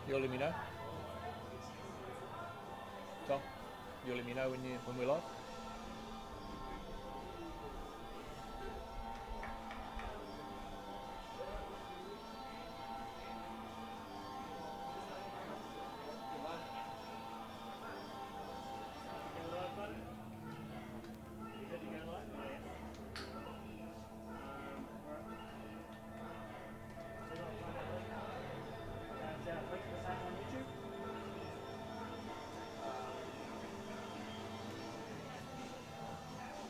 You'll let me know. Tom, you'll let me know when we're live.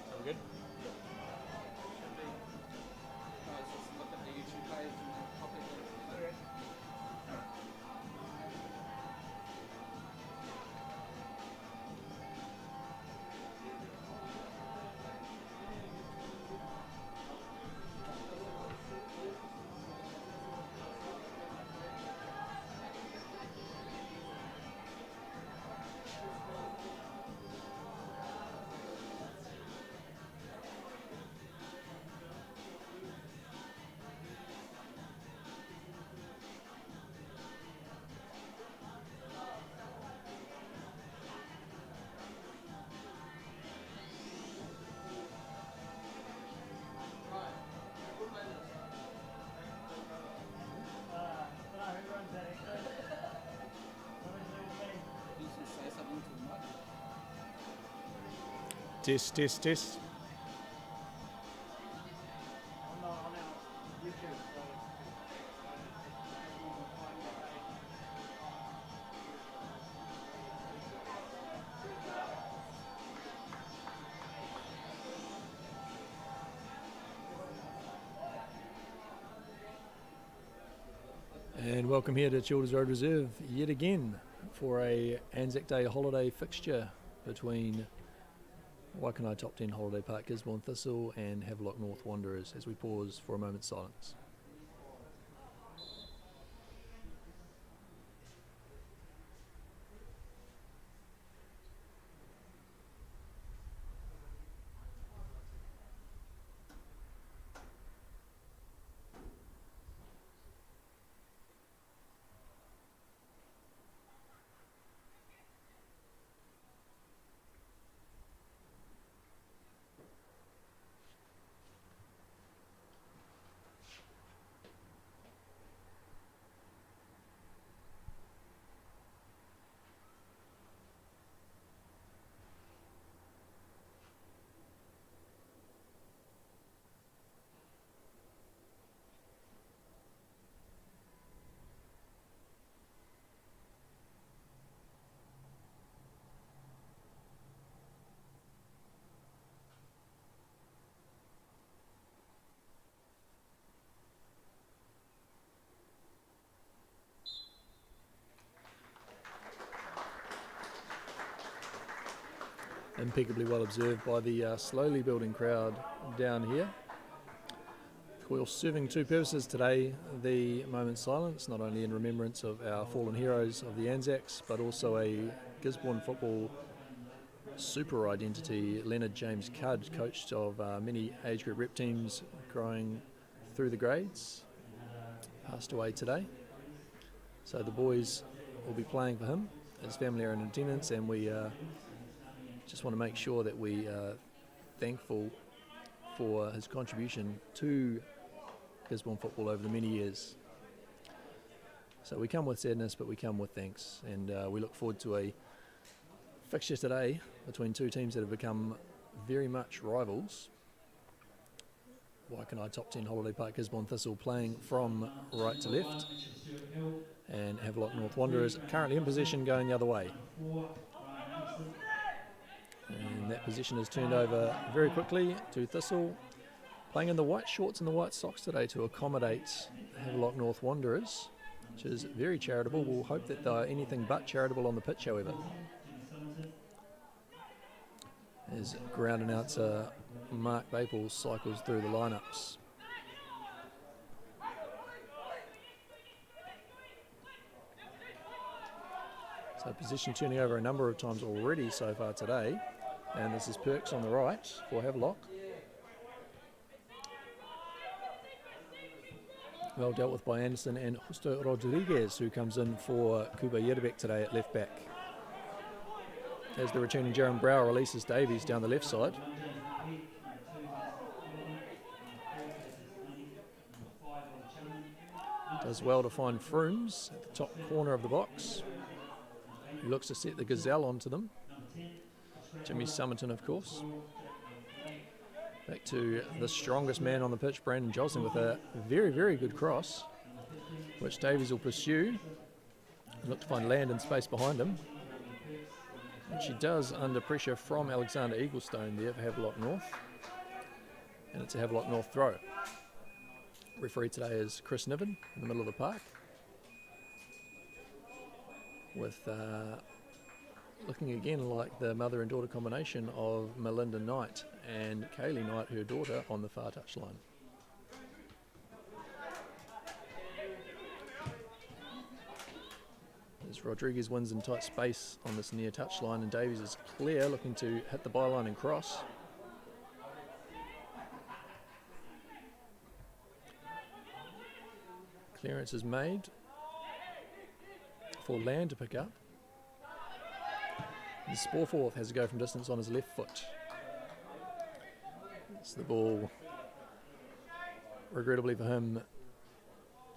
Are we good? Test, test, test. And welcome here to Childers Road Reserve yet again for a Anzac Day holiday fixture between Waikanae Top 10 Holiday Park Gisborne Thistle and Havelock North Wanderers as we pause for a moment's silence. Impeccably well observed by the slowly building crowd down here. We're serving two purposes today: the moment's silence, not only in remembrance of our fallen heroes of the Anzacs, but also a Gisborne football super identity, Leonard James Cudd, coach of many age group rep teams growing through the grades, passed away today. So the boys will be playing for him. His family are in attendance, and we just want to make sure that we are thankful for his contribution to Gisborne football over the many years. So we come with sadness, but we come with thanks, and we look forward to a fixture today between two teams that have become very much rivals. Waikanae Top 10 Holiday Park Gisborne Thistle playing from right to left, and Havelock North Wanderers currently in possession going the other way. And that position is turned over very quickly to Thistle, playing in the white shorts and the white socks today to accommodate Havelock North Wanderers, which is very charitable. We'll hope that they're anything but charitable on the pitch, however. As ground announcer Mark Baples cycles through the lineups. So position turning over a number of times already so far today. And this is Perks on the right for Havelock. Well dealt with by Anderson and Justo Rodriguez, who comes in for Kuba Yerbek today at left back. As the returning Jaron Brower releases Davies down the left side. Does well to find Frooms at the top corner of the box. He looks to set the Gazelle onto them. Jimmy Summerton, of course. Back to the strongest man on the pitch, Brandon Josling, with a very, very good cross, which Davies will pursue. Look to find land and space behind him. Which he does under pressure from Alexander Eaglestone there for Havelock North. And it's a Havelock North throw. Referee today is Chris Niven in the middle of the park. With looking again like the mother and daughter combination of Melinda Knight and Kaylee Knight, her daughter, on the far touchline. As Rodriguez wins in tight space on this near touchline, and Davies is clear, looking to hit the byline and cross. Clearance is made for Land to pick up. And Sporforth has to go from distance on his left foot. So the ball, regrettably for him,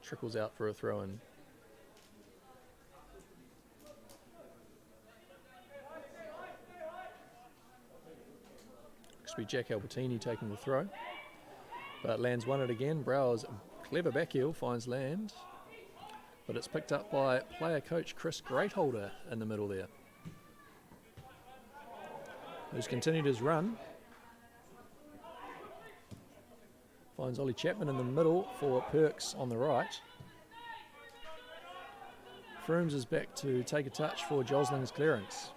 trickles out for a throw-in. Looks to be Jack Albertini taking the throw. But Land's won it again. Brower's clever back heel finds Land. But it's picked up by player coach Chris Greatholder in the middle there, who's continued his run. Finds Ollie Chapman in the middle for Perks on the right. Frooms is back to take a touch for Josling's clearance.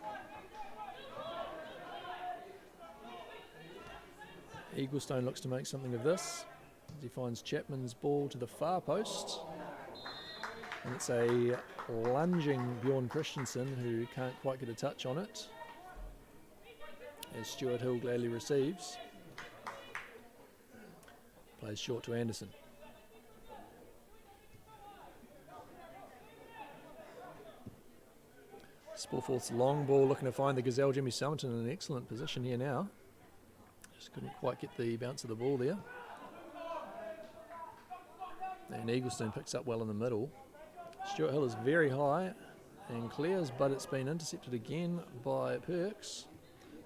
Eaglestone looks to make something of this as he finds Chapman's ball to the far post. And it's a lunging Bjorn Christensen who can't quite get a touch on it, as Stuart Hill gladly receives. Plays short to Anderson. Sporforth's long ball looking to find the Gazelle. Jimmy Summerton in an excellent position here now. Just couldn't quite get the bounce of the ball there. And Eaglestone picks up well in the middle. Stuart Hill is very high and clears, but it's been intercepted again by Perks.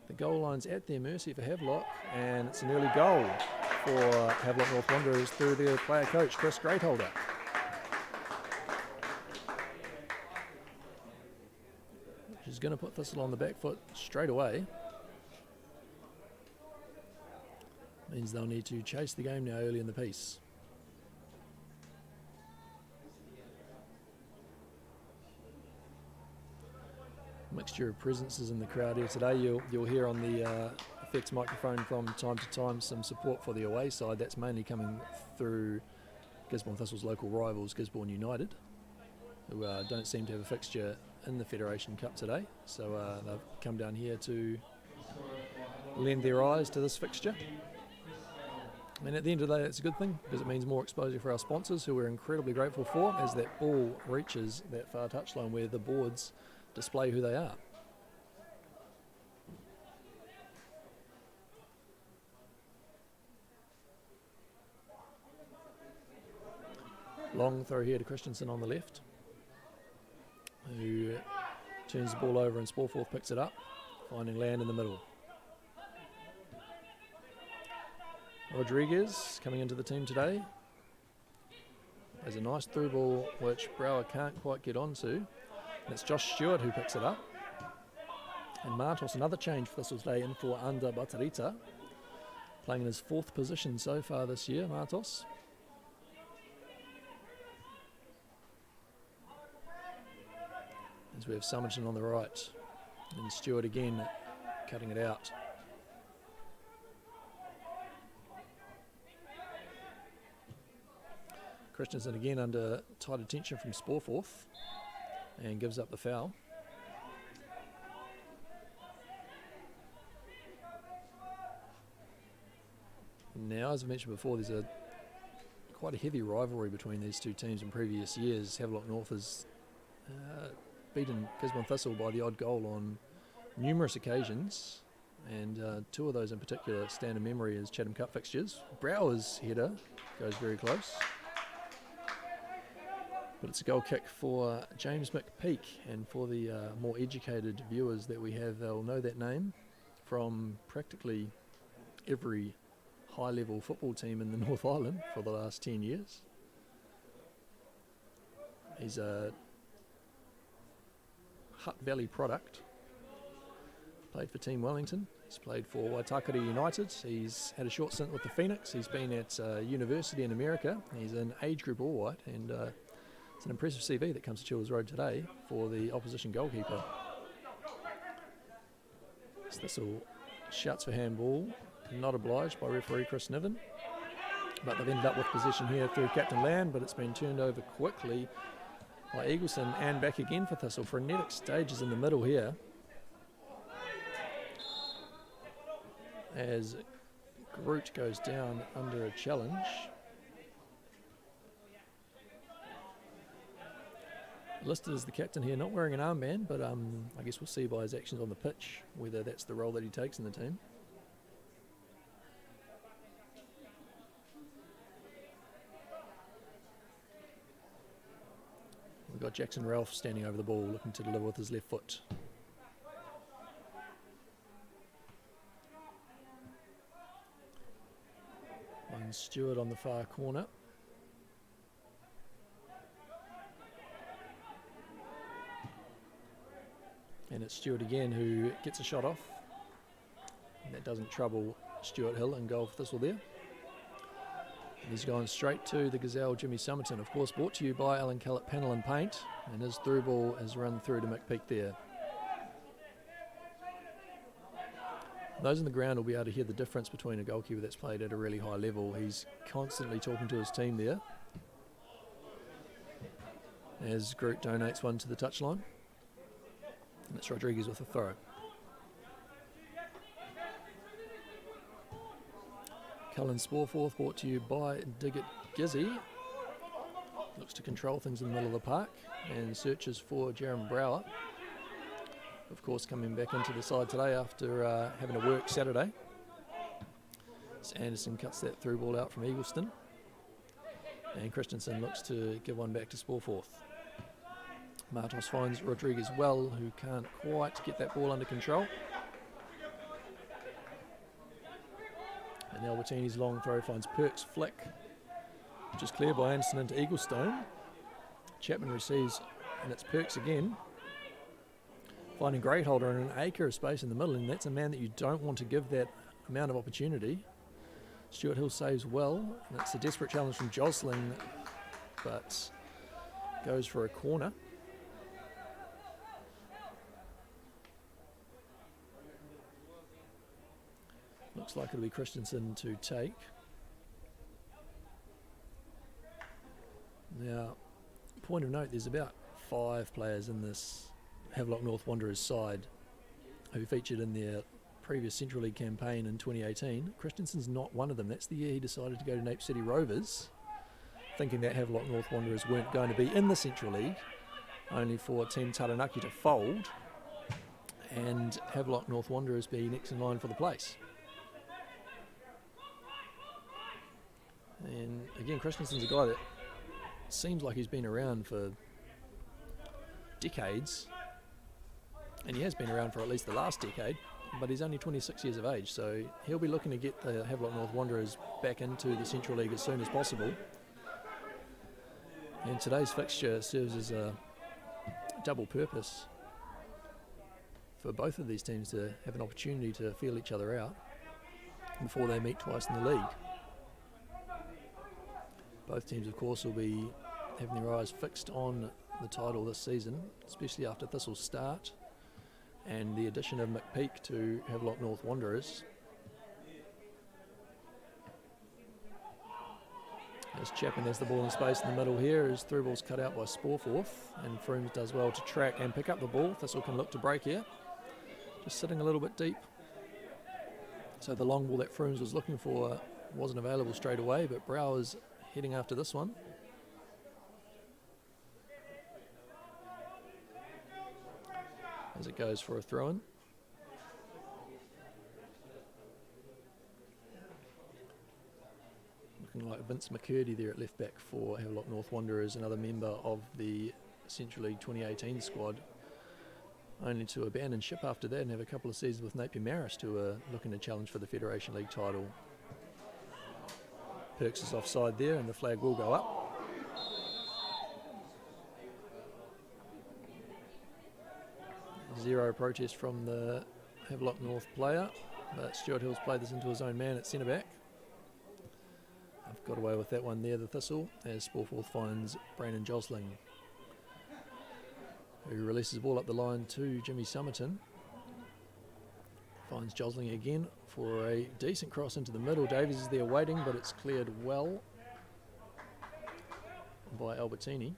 The goal line's at their mercy for Havelock, and it's an early goal for Havelock North Wanderers through their player coach, Chris Greatholder. Which is going to put Thistle on the back foot straight away. Means they'll need to chase the game now early in the piece. Mixture of presences in the crowd here today. You'll hear on the effects microphone from time to time some support for the away side. That's mainly coming through Gisborne Thistle's local rivals, Gisborne United, who don't seem to have a fixture in the Federation Cup today. So they've come down here to lend their eyes to this fixture. And at the end of the day, that's a good thing, because it means more exposure for our sponsors, who we're incredibly grateful for, as that ball reaches that far touchline where the boards display who they are. Long throw here to Christensen on the left, who turns the ball over and Sporforth picks it up, finding Land in the middle. Rodriguez coming into the team today has a nice through ball which Brower can't quite get onto. And it's Josh Stewart who picks it up. And Martos, another change for Thistle today, in for Ander Batarita, playing in his fourth position so far this year, Martos. As we have Summerton on the right, and Stewart again cutting it out. Christensen again under tight attention from Sporforth, and gives up the foul. Now, as I mentioned before, there's quite a heavy rivalry between these two teams in previous years. Havelock North has beaten Gisborne Thistle by the odd goal on numerous occasions, and two of those in particular stand in memory as Chatham Cup fixtures. Brower's header goes very close, but it's a goal kick for James McPeak, and for the more educated viewers that we have, they'll know that name from practically every high-level football team in the North Island for the last 10 years. He's a Hutt Valley product. Played for Team Wellington. He's played for Waitakere United. He's had a short stint with the Phoenix. He's been at university in America. He's an age group all white, and it's an impressive CV that comes to Childers Road today for the opposition goalkeeper. Thistle shouts for handball, not obliged by referee Chris Niven, but they've ended up with possession here through Captain Land, but it's been turned over quickly by Eagleson, and back again for Thistle. Frenetic stages in the middle here as Groot goes down under a challenge. Listed as the captain here, not wearing an armband, but I guess we'll see by his actions on the pitch whether that's the role that he takes in the team. We've got Jackson Ralph standing over the ball, looking to deliver with his left foot. One Stewart on the far corner. And it's Stewart again who gets a shot off. And that doesn't trouble Stuart Hill in goal for Thistle there. And he's gone straight to the Gazelle, Jimmy Summerton, of course brought to you by Alan Kellett Panel and Paint, and his through ball is run through to McPeak there. Those in the ground will be able to hear the difference between a goalkeeper that's played at a really high level. He's constantly talking to his team there as Groot donates one to the touchline. And it's Rodriguez with a throw. Cullen Sporforth brought to you by Dig It Gizzy. Looks to control things in the middle of the park and searches for Jeremy Brower. Of course, coming back into the side today after having a work Saturday. As Anderson cuts that through ball out from Eagleston. And Christensen looks to give one back to Sporforth. Martos finds Rodriguez well, who can't quite get that ball under control. And Albertini's long throw finds Perks flick, which is cleared by Anderson into Eaglestone. Chapman receives, and it's Perks again, finding Greatholder in an acre of space in the middle, and that's a man that you don't want to give that amount of opportunity. Stuart Hill saves well, and it's a desperate challenge from Jocelyn, but goes for a corner. Looks like it'll be Christensen to take. Now, point of note, there's about 5 players in this Havelock North Wanderers side who featured in their previous Central League campaign in 2018. Christensen's not one of them. That's the year he decided to go to Nape City Rovers, thinking that Havelock North Wanderers weren't going to be in the Central League, only for Team Taranaki to fold and Havelock North Wanderers be next in line for the place. And again, Christensen's a guy that seems like he's been around for decades, and he has been around for at least the last decade, but he's only 26 years of age, so he'll be looking to get the Havelock North Wanderers back into the Central League as soon as possible. And today's fixture serves as a double purpose for both of these teams to have an opportunity to feel each other out before they meet twice in the league. Both teams, of course, will be having their eyes fixed on the title this season, especially after Thistle's start and the addition of McPeak to Havelock North Wanderers. As Chapman has the ball in space in the middle here, his through ball's cut out by Sporforth, and Froomes does well to track and pick up the ball. Thistle can look to break here, just sitting a little bit deep. So the long ball that Froomes was looking for wasn't available straight away, but Brower's heading after this one. As it goes for a throw-in. Looking like Vince McCurdy there at left back for Havelock North Wanderers, another member of the Central League 2018 squad, only to abandon ship after that and have a couple of seasons with Napier Marist, who are looking to challenge for the Federation League title. Perks is offside there and the flag will go up. Zero protest from the Havelock North player, but Stuart Hill's played this into his own man at centre back. I've got away with that one there, the Thistle, as Sportforth finds Brandon Josling, who releases the ball up the line to Jimmy Somerton. Finds Josling again for a decent cross into the middle. Davies is there waiting, but it's cleared well by Albertini.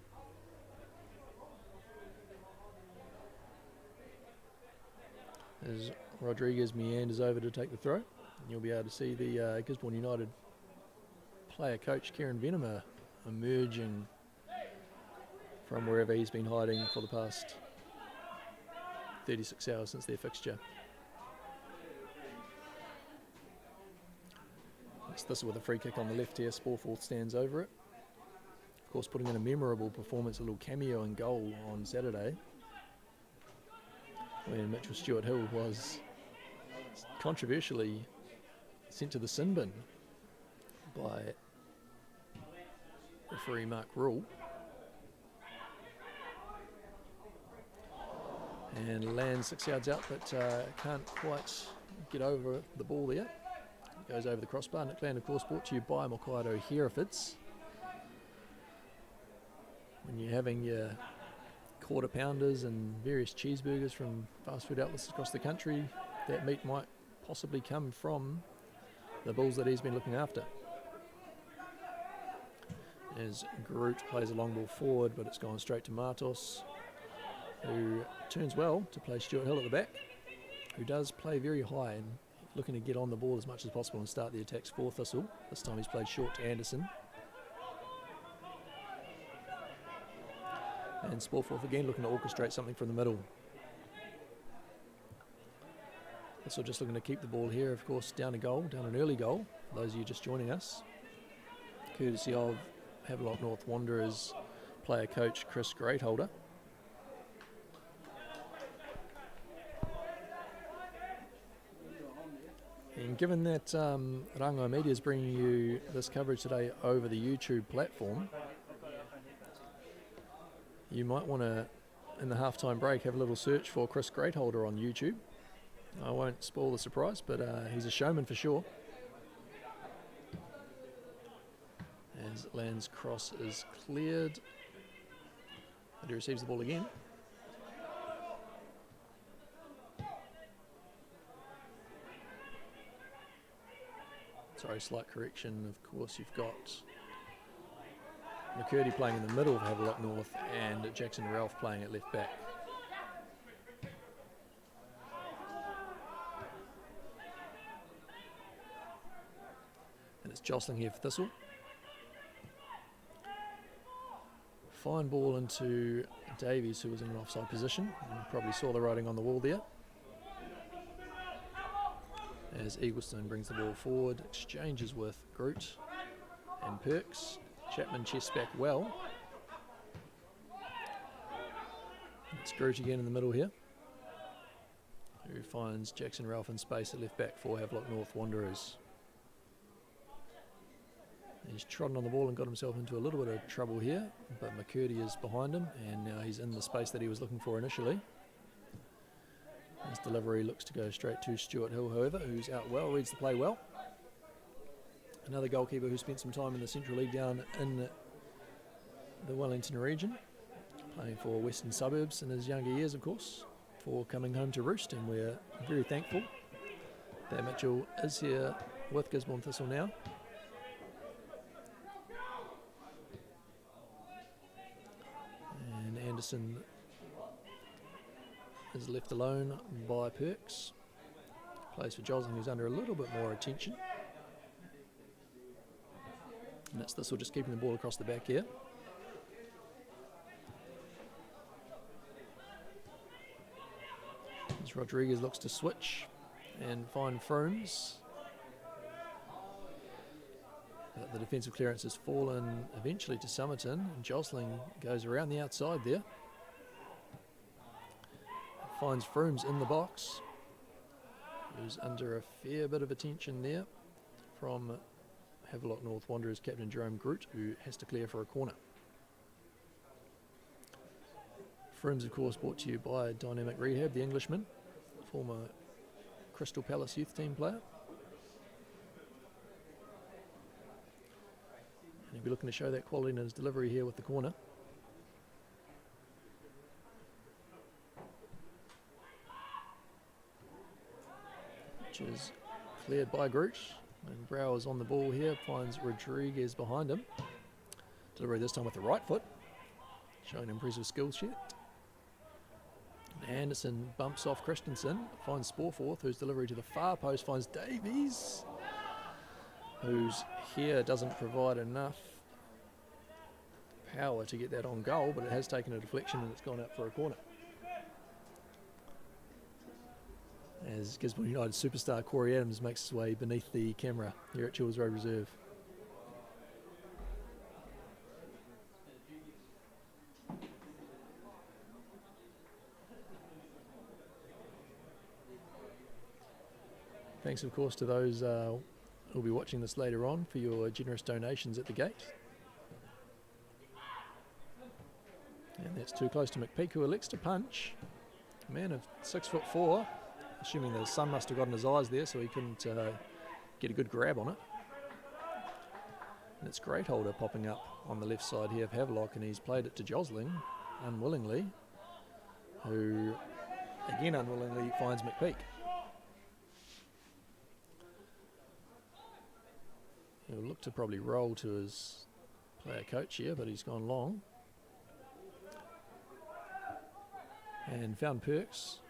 As Rodriguez meanders over to take the throw, and you'll be able to see the Gisborne United player coach Kieran Venema emerging from wherever he's been hiding for the past 36 hours since their fixture. It's Thistle with a free kick on the left here. Sportforth stands over it. Of course, putting in a memorable performance, a little cameo and goal on Saturday, when Mitchell Stuart Hill was controversially sent to the sin bin by referee Mark Rule. And lands 6 yards out, but can't quite get over the ball there. Goes over the crossbar. Nick Land, of course, brought to you by Mokaito Herefords. When you're having your quarter pounders and various cheeseburgers from fast food outlets across the country, that meat might possibly come from the bulls that he's been looking after. As Groot plays a long ball forward, but it's gone straight to Martos, who turns well to play Stuart Hill at the back, who does play very high and looking to get on the ball as much as possible and start the attacks for Thistle. This time he's played short to Anderson. And Sportforth again looking to orchestrate something from the middle. Thistle just looking to keep the ball here, of course, down a goal, down an early goal, for those of you just joining us, courtesy of Havelock North Wanderers player coach Chris Greatholder. And given that Rango Media is bringing you this coverage today over the YouTube platform, you might want to, in the halftime break, have a little search for Chris Greatholder on YouTube. I won't spoil the surprise, but he's a showman for sure. As Land's cross is cleared, and he receives the ball again. Sorry, slight correction. Of course, you've got McCurdy playing in the middle of Havelock North and Jackson Ralph playing at left back. And it's jostling here for Thistle. Fine ball into Davies, who was in an offside position. You probably saw the writing on the wall there. As Eaglestone brings the ball forward, exchanges with Groot and Perks. Chapman chests back well. It's Groot again in the middle here, who finds Jackson Ralph in space at left back for Havelock North Wanderers. He's trodden on the ball and got himself into a little bit of trouble here, but McCurdy is behind him, and now he's in the space that he was looking for initially. His delivery looks to go straight to Stuart Hill, however, who's out well, reads the play well. Another goalkeeper who spent some time in the Central League down in the Wellington region, playing for Western Suburbs in his younger years, of course, for coming home to roost, and we're very thankful that Mitchell is here with Gisborne Thistle now. And Anderson is left alone by Perks. Plays for Josling, who's under a little bit more attention. And it's Thistle just keeping the ball across the back here. As Rodriguez looks to switch and find Frooms. But the defensive clearance has fallen eventually to Somerton, and Josling goes around the outside there. Finds Frooms in the box, who's under a fair bit of attention there from Havelock North Wanderers captain Jerome Groot, who has to clear for a corner. Frooms, of course, brought to you by Dynamic Rehab, the Englishman, former Crystal Palace youth team player. And he'll be looking to show that quality in his delivery here with the corner. Which is cleared by Groot. And Brower's on the ball here, finds Rodriguez behind him. Delivery this time with the right foot, showing impressive skill set. Anderson bumps off Christensen, finds Sporforth, whose delivery to the far post finds Davies, whose here doesn't provide enough power to get that on goal, but it has taken a deflection and it's gone out for a corner. As Gisborne United superstar Corey Adams makes his way beneath the camera here at Chills Road Reserve. Thanks, of course, to those who'll be watching this later on for your generous donations at the gate. And that's too close to McPeak, who elects to punch. A man of 6'4", assuming the sun must have got in his eyes there so he couldn't get a good grab on it. And it's Greatholder popping up on the left side here of Havelock, and he's played it to Josling unwillingly, who again unwillingly finds McPeak. He'll look to probably roll to his player coach here, but he's gone long. And found Perks.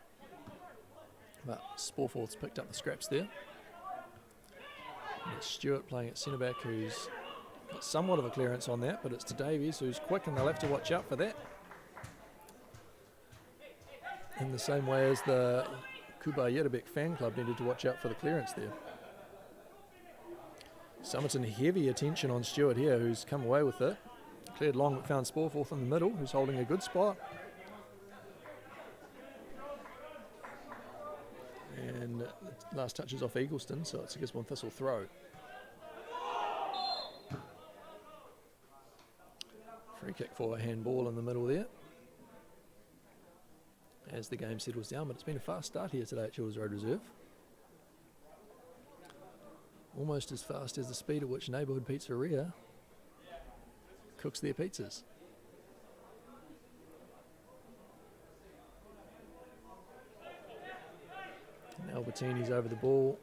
But Sporforth's picked up the scraps there. And it's Stewart playing at centre back, who's got somewhat of a clearance on that, but it's to Davies, who's quick, and they'll have to watch out for that. In the same way as the Kuba Yerebek fan club needed to watch out for the clearance there. Somerton heavy attention on Stewart here, who's come away with it. Cleared long but found Sporforth in the middle, who's holding a good spot. And the last touch is off Eagleston, so it's a Gisborne Thistle throw. Free kick for a handball in the middle there, as the game settles down, but it's been a fast start here today at Chills Road Reserve. Almost as fast as the speed at which Neighbourhood Pizzeria cooks their pizzas. And Albertini's over the ball,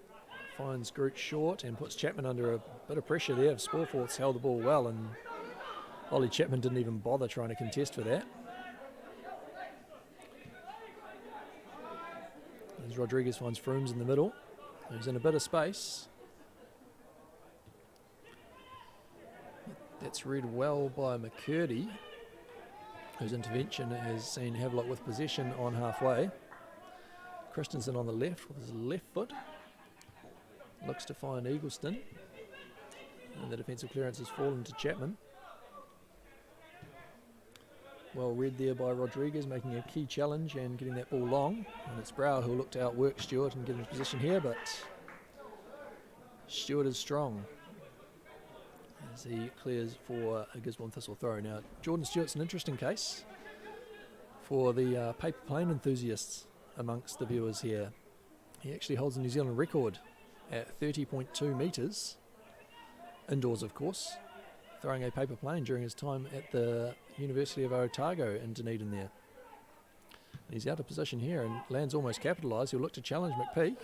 finds Groot short and puts Chapman under a bit of pressure there. Sporforth's held the ball well, and Ollie Chapman didn't even bother trying to contest for that. As Rodriguez finds Frooms in the middle, who's in a bit of space. That's read well by McCurdy, whose intervention has seen Havelock with possession on halfway. Christensen on the left with his left foot. Looks to find Eagleston. And the defensive clearance has fallen to Chapman. Well read there by Rodriguez, making a key challenge and getting that ball long. And it's Brower who'll look to outwork Stewart and get into position here, but Stewart is strong as he clears for a Gisborne Thistle throw. Now, Jordan Stewart's an interesting case for the paper plane enthusiasts amongst the viewers here. He actually holds the New Zealand record at 30.2 metres, indoors of course, throwing a paper plane during his time at the University of Otago in Dunedin there. He's out of position here and lands almost capitalised. He'll look to challenge McPeak,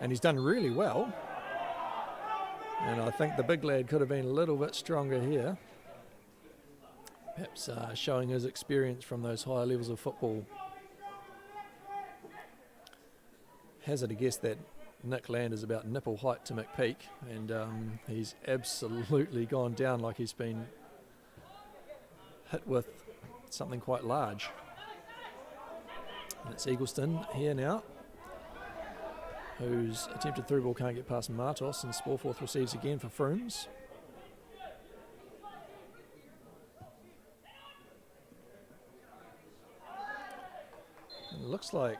and he's done really well. And I think the big lad could have been a little bit stronger here, perhaps showing his experience from those higher levels of football. Hazard a guess that Nick Land is about nipple height to McPeak, and he's absolutely gone down like he's been hit with something quite large. And it's Eagleston here now, whose attempted through ball can't get past Martos, and Sporforth receives again for Frooms. And it looks like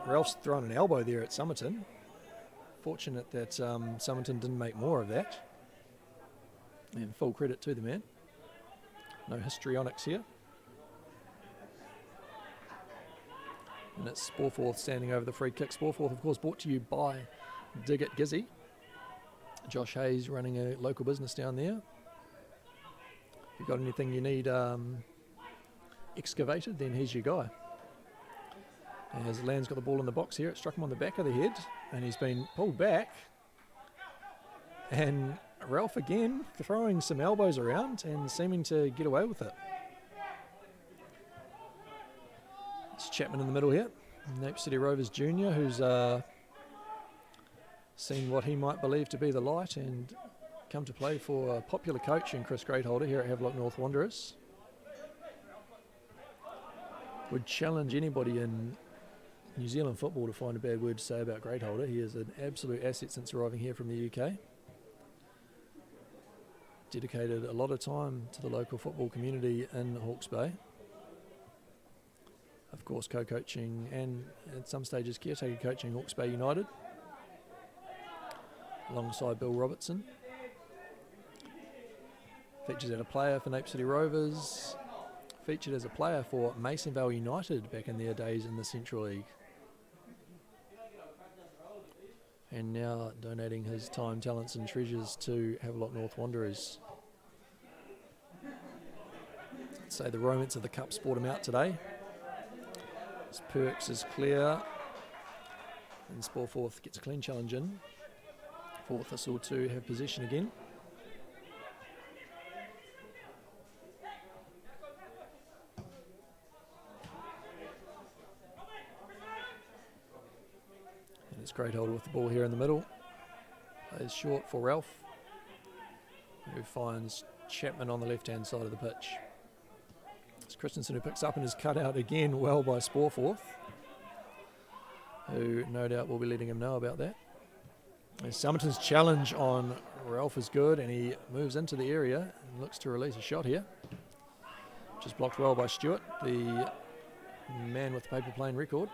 Ralph's thrown an elbow there at Somerton. Fortunate that Somerton didn't make more of that. And full credit to the man. No histrionics here. And it's Sporforth standing over the free kick. Sporforth, of course, brought to you by Dig It Gizzy. Josh Hayes running a local business down there. If you've got anything you need excavated, then he's your guy. As Land's got the ball in the box here, it struck him on the back of the head, and he's been pulled back. And Ralph again throwing some elbows around and seeming to get away with it. It's Chapman in the middle here, Nape City Rovers Junior, who's seen what he might believe to be the light and come to play for a popular coach in Chris Greatholder here at Havelock North Wanderers. Would challenge anybody in New Zealand football to find a bad word to say about Greatholder. He is an absolute asset since arriving here from the UK. Dedicated a lot of time to the local football community in Hawke's Bay. Of course, co-coaching and at some stages caretaker coaching Hawke's Bay United alongside Bill Robertson. Featured as a player for Nape City Rovers. Featured as a player for Masonvale United back in their days in the Central League. And now donating his time, talents and treasures to Havelock North Wanderers. I'd say the romance of the Cup sport him out today. As Perks is clear. And Sporforth gets a clean challenge in for Thistle to have possession again. It's Greatholder with the ball here in the middle. Plays short for Ralph, who finds Chapman on the left-hand side of the pitch. It's Christensen who picks up and is cut out again well by Sporforth, who no doubt will be letting him know about that. And Somerton's challenge on Ralph is good, and he moves into the area and looks to release a shot here. Just blocked well by Stewart, the man with the paper plane record.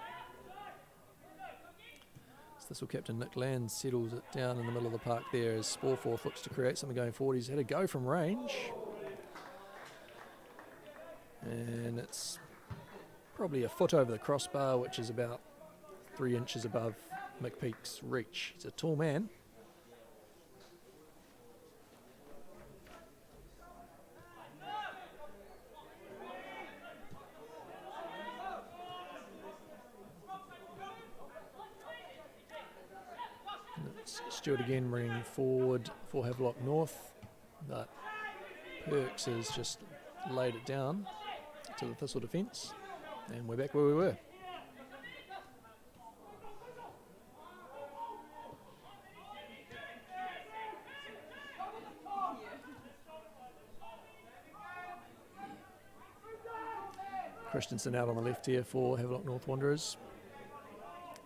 Thistle captain Nick Land settles it down in the middle of the park there as Sporforth looks to create something going forward. He's had a go from range. And it's probably a foot over the crossbar, which is about 3 inches above McPeak's reach. He's a tall man. Stewart again bringing forward for Havelock North, but Perks has just laid it down to the Thistle defence, and we're back where we were. Christensen out on the left here for Havelock North Wanderers.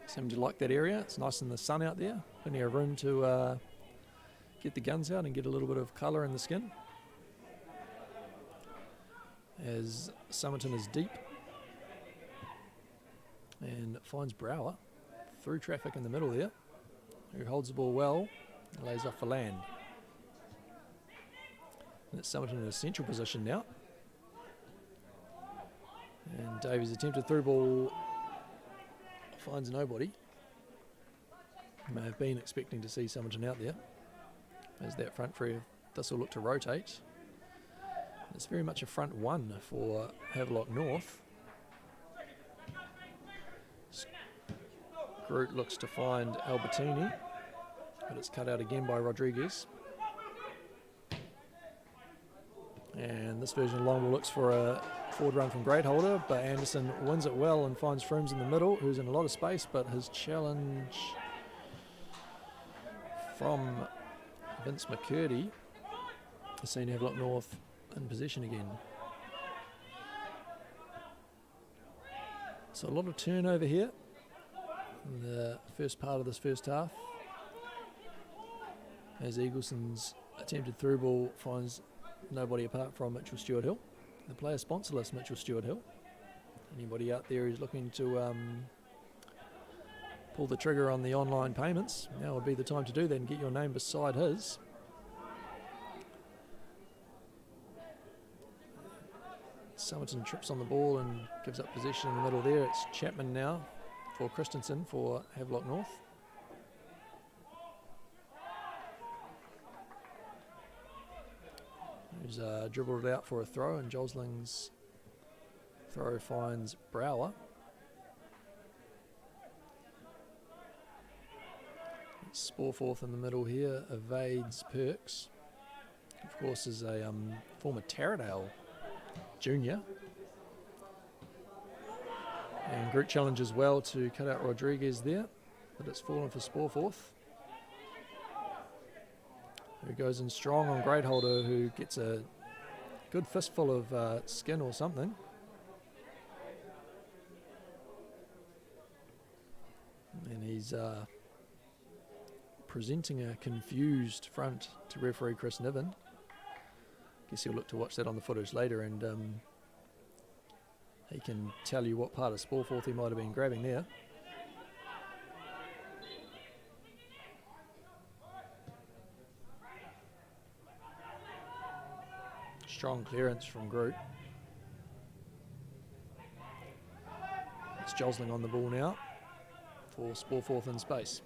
Seem to like that area. It's nice in the sun out there. Plenty of room to get the guns out and get a little bit of colour in the skin. As Somerton is deep and finds Brower through traffic in the middle there, who holds the ball well and lays off for Land. And it's Somerton in a central position now. And Davies' attempted through ball finds nobody. May have been expecting to see Somerton out there as that front three of Thistle look to rotate. It's very much a front one for Havelock North. Groot looks to find Albertini, but it's cut out again by Rodriguez. And this version of long ball looks for a forward run from Greatholder, but Anderson wins it well and finds Frooms in the middle, who's in a lot of space, but his challenge from Vince McCurdy has seen Havelock North in possession again. So a lot of turnover here in the first part of this first half, as Eagleson's attempted through ball finds nobody apart from Mitchell Stewart-Hill, the player sponsorless Mitchell Stewart-Hill. Anybody out there who's looking to pull the trigger on the online payments, now would be the time to do that and get your name beside his. Somerton trips on the ball and gives up possession in the middle there. It's Chapman now for Christensen for Havelock North. Who's dribbled it out for a throw, and Josling's throw finds Brower. Sporforth in the middle here evades Perks. Of course, is a former Taradale junior. And group challenge as well to cut out Rodriguez there, but it's fallen for Sporforth, who goes in strong on Greatholder, who gets a good fistful of skin or something. And he's presenting a confused front to referee Chris Niven. Guess he'll look to watch that on the footage later, and he can tell you what part of Sporforth he might have been grabbing there. Strong clearance from Group. It's Josling on the ball now for Sporforth in space.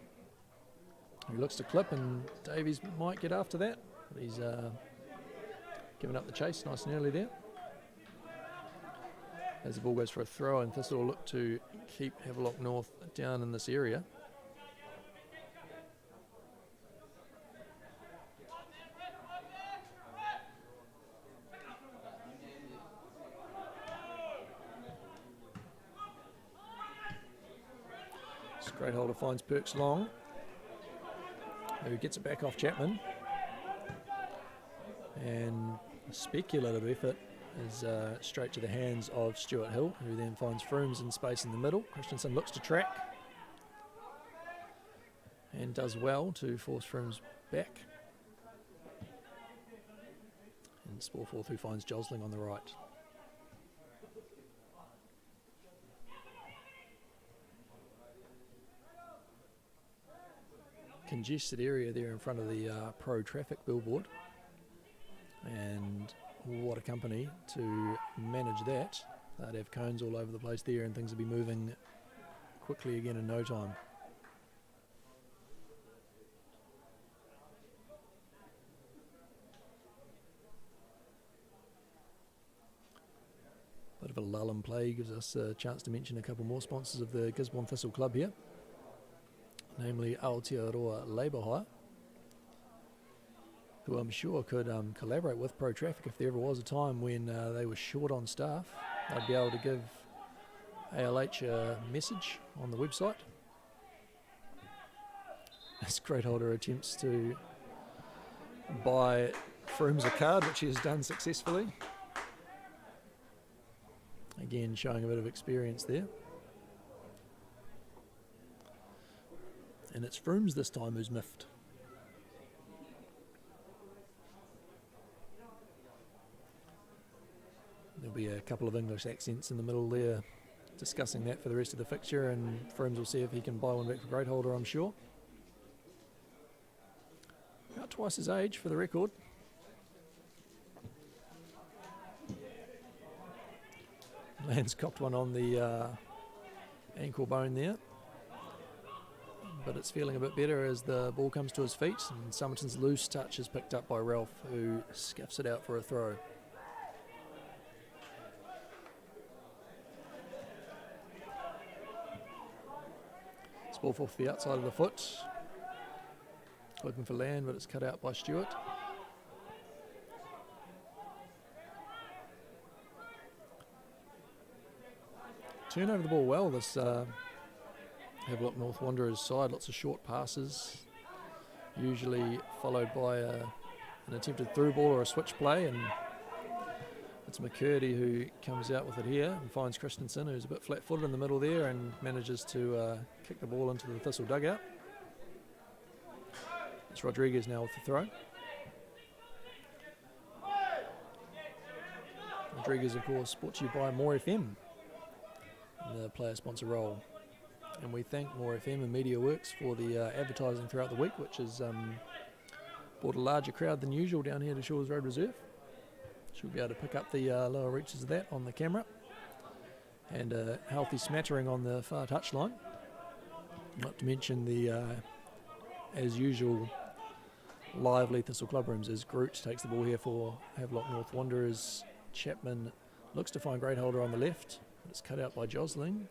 He looks to clip, and Davies might get after that, but he's given up the chase nice and early there. As the ball goes for a throw, and Thistle will look to keep Havelock North down in this area. Greatholder finds Perks long, who gets it back off Chapman, and a speculative effort is straight to the hands of Stewart-Hill, who then finds Froomes in space in the middle. Christensen looks to track and does well to force Froomes back, and Sporforth, who finds Josling on the right. Congested area there in front of the pro traffic billboard, and what a company to manage that. They'd have cones all over the place there, and things will be moving quickly again in no time. Bit of a lull in play gives us a chance to mention a couple more sponsors of the Gisborne Thistle Club here, namely Aotearoa Labour Hire, who I'm sure could collaborate with Pro Traffic if there ever was a time when they were short on staff. They'd be able to give ALH a message on the website. As Greatholder attempts to buy Froomes a card, which he has done successfully. Again, showing a bit of experience there. And it's Froomes this time who's miffed. There'll be a couple of English accents in the middle there discussing that for the rest of the fixture, and Froomes will see if he can buy one back for Greatholder, I'm sure. About twice his age for the record. Land's copped one on the ankle bone there, but it's feeling a bit better as the ball comes to his feet, and Somerton's loose touch is picked up by Ralph, who scuffs it out for a throw. Sporforth off the outside of the foot, looking for Land, but it's cut out by Stewart. Turn over the ball well, this Havelock North Wanderers side. Lots of short passes, usually followed by an attempted through ball or a switch play, and it's McCurdy who comes out with it here and finds Christensen, who's a bit flat-footed in the middle there, and manages to kick the ball into the Thistle dugout. It's Rodriguez now with the throw. Rodriguez, of course, brought to you by More FM, the player sponsor role. And we thank More FM and MediaWorks for the advertising throughout the week, which has brought a larger crowd than usual down here to Shores Road Reserve. Should be able to pick up the lower reaches of that on the camera. And a healthy smattering on the far touchline. Not to mention the, as usual, lively Thistle clubrooms as Groot takes the ball here for Havelock North Wanderers. Chapman looks to find great holder on the left, but it's cut out by Josling.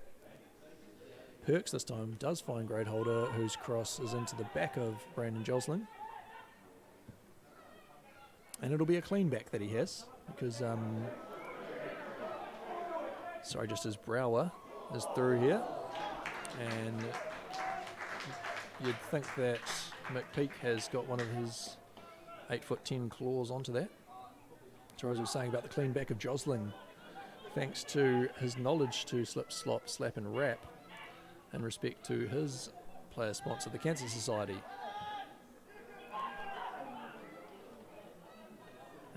Perks this time does find great holder, whose cross is into the back of Brandon Josling. And it'll be a clean back that he has, because, just as Brower is through here. And you'd think that McPeak has got one of his 8'10" claws onto that. So as I was saying about the clean back of Josling, thanks to his knowledge to slip, slop, slap and wrap, in respect to his player sponsor, the Cancer Society.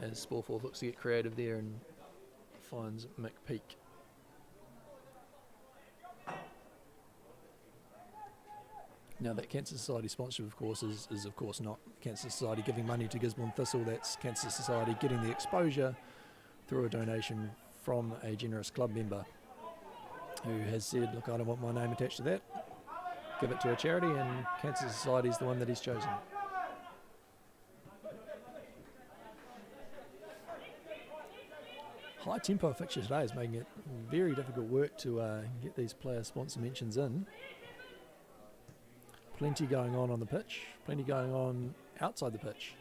As Sporforth looks to get creative there and finds McPeak. Now that Cancer Society sponsorship, of course, is of course not Cancer Society giving money to Gisborne Thistle. That's Cancer Society getting the exposure through a donation from a generous club member who has said, look, I don't want my name attached to that. Give it to a charity, and Cancer Society is the one that he's chosen. High tempo fixture today is making it very difficult work to get these player sponsor mentions in. Plenty going on the pitch, plenty going on outside the pitch.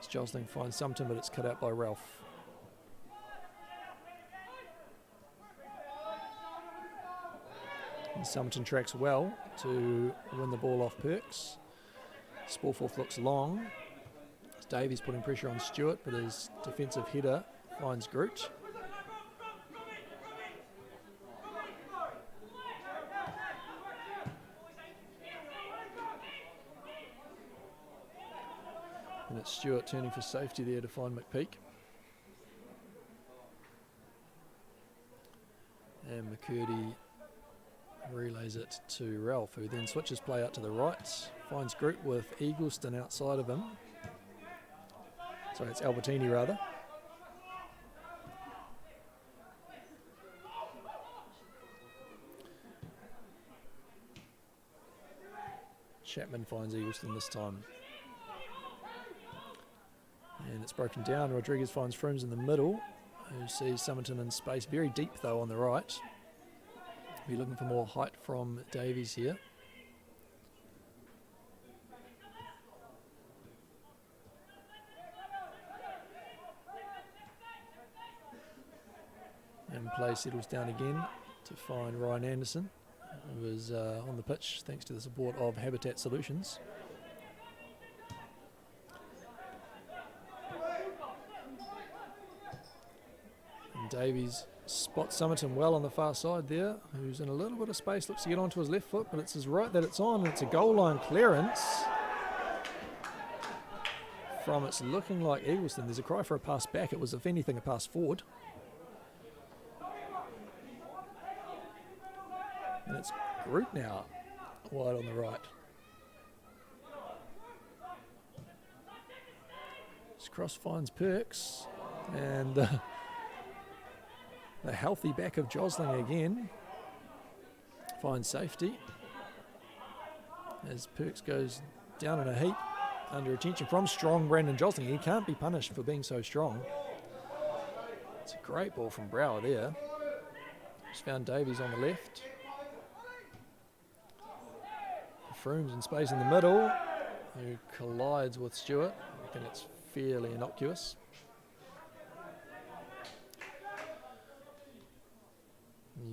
As Josling finds Summerton, but it's cut out by Ralph. And Summerton tracks well to win the ball off Perks. Sporforth looks long. As Davies putting pressure on Stewart, but his defensive header finds Groot. And it's Stewart turning for safety there to find McPeak. And McCurdy relays it to Ralph, who then switches play out to the right. Finds Groot with Eagleston outside of him. Sorry, it's Albertini rather. Chapman finds Eagleston this time. And it's broken down. Rodriguez finds Frooms in the middle, who sees Summerton in space. Very deep, though, on the right. Be looking for more height from Davies here. And play settles down again to find Ryan Anderson, who is on the pitch thanks to the support of Habitat Solutions. Davies spots Summerton well on the far side there, who's in a little bit of space, looks to get onto his left foot, but it's his right that it's on, and it's a goal line clearance from, it's looking like Eagleston. There's a cry for a pass back. It was, if anything, a pass forward. And it's Groot now, wide on the right. This cross finds Perks, and the healthy back of Josling again finds safety as Perks goes down in a heap under attention from strong Brandon Josling. He can't be punished for being so strong. It's a great ball from Brower there. Just found Davies on the left. Frooms in space in the middle, who collides with Stewart. I think it's fairly innocuous.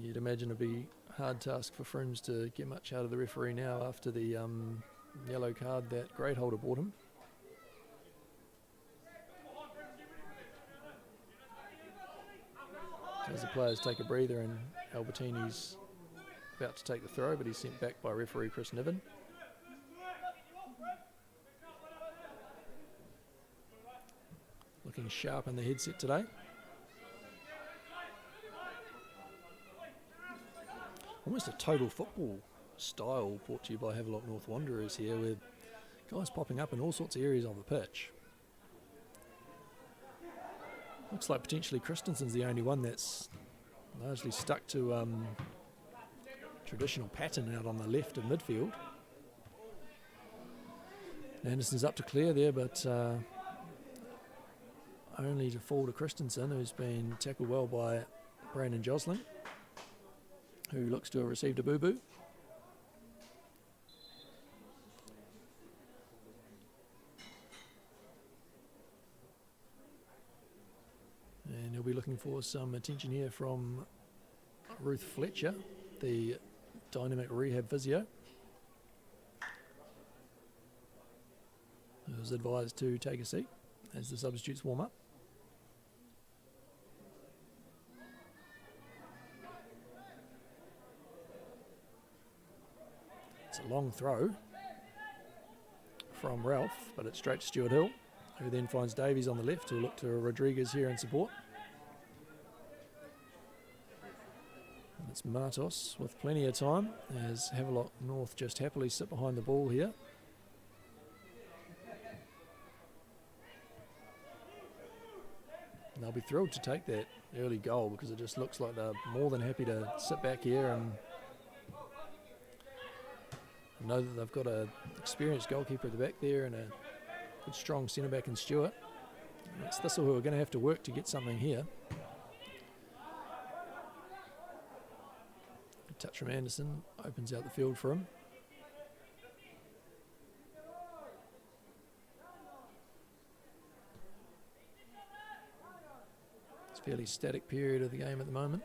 You'd imagine it'd be hard task for Frooms to get much out of the referee now after the yellow card that Great Holder bought him. As the players take a breather, and Albertini's about to take the throw, but he's sent back by referee Chris Niven. Looking sharp in the headset today. Almost a total football style brought to you by Havelock North Wanderers here, with guys popping up in all sorts of areas of the pitch. Looks like potentially Christensen's the only one that's largely stuck to traditional pattern out on the left of midfield. Anderson's up to clear there, but only to fall to Christensen, who's been tackled well by Brandon Josling, who looks to have received a boo-boo. And he'll be looking for some attention here from Ruth Fletcher, the dynamic rehab physio, who was advised to take a seat as the substitutes warm up. It's a long throw from Ralph, but it's straight to Stuart Hill, who then finds Davies on the left, who'll look to Rodriguez here in support. And it's Martos with plenty of time, as Havelock North just happily sit behind the ball here. And they'll be thrilled to take that early goal, because it just looks like they're more than happy to sit back here and know that they've got an experienced goalkeeper at the back there and a good strong centre back in Stewart. And it's Thistle who are going to have to work to get something here. A touch from Anderson opens out the field for him. It's a fairly static period of the game at the moment.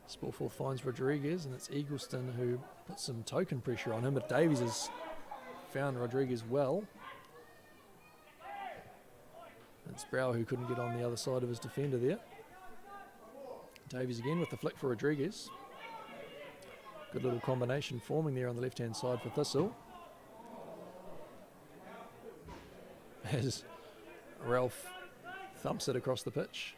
Sportforth finds Rodriguez, and it's Eagleston who puts some token pressure on him, but Davies has found Rodriguez well. It's Brower who couldn't get on the other side of his defender there. Davies again with the flick for Rodriguez. Good little combination forming there on the left-hand side for Thistle, as Ralph thumps it across the pitch.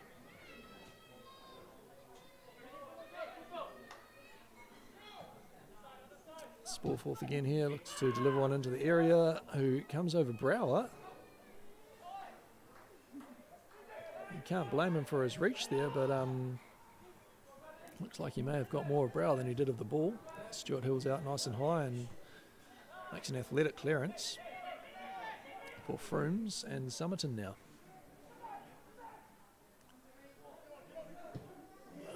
Sportforth again here, looks to deliver one into the area, who comes over Brower. You can't blame him for his reach there, but looks like he may have got more of Brower than he did of the ball. Stuart Hill's out nice and high and makes an athletic clearance for Frooms and Somerton now,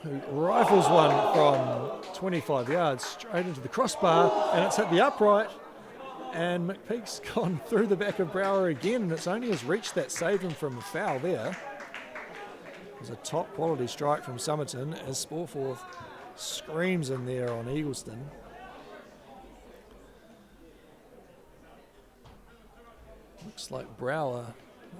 who rifles one from 25 yards straight into the crossbar, and it's hit the upright, and McPeak's gone through the back of Brower again, and it's only his reach that saved him from a foul there. It was a top quality strike from Somerton, as Sportforth screams in there on Eagleston. Looks like Brower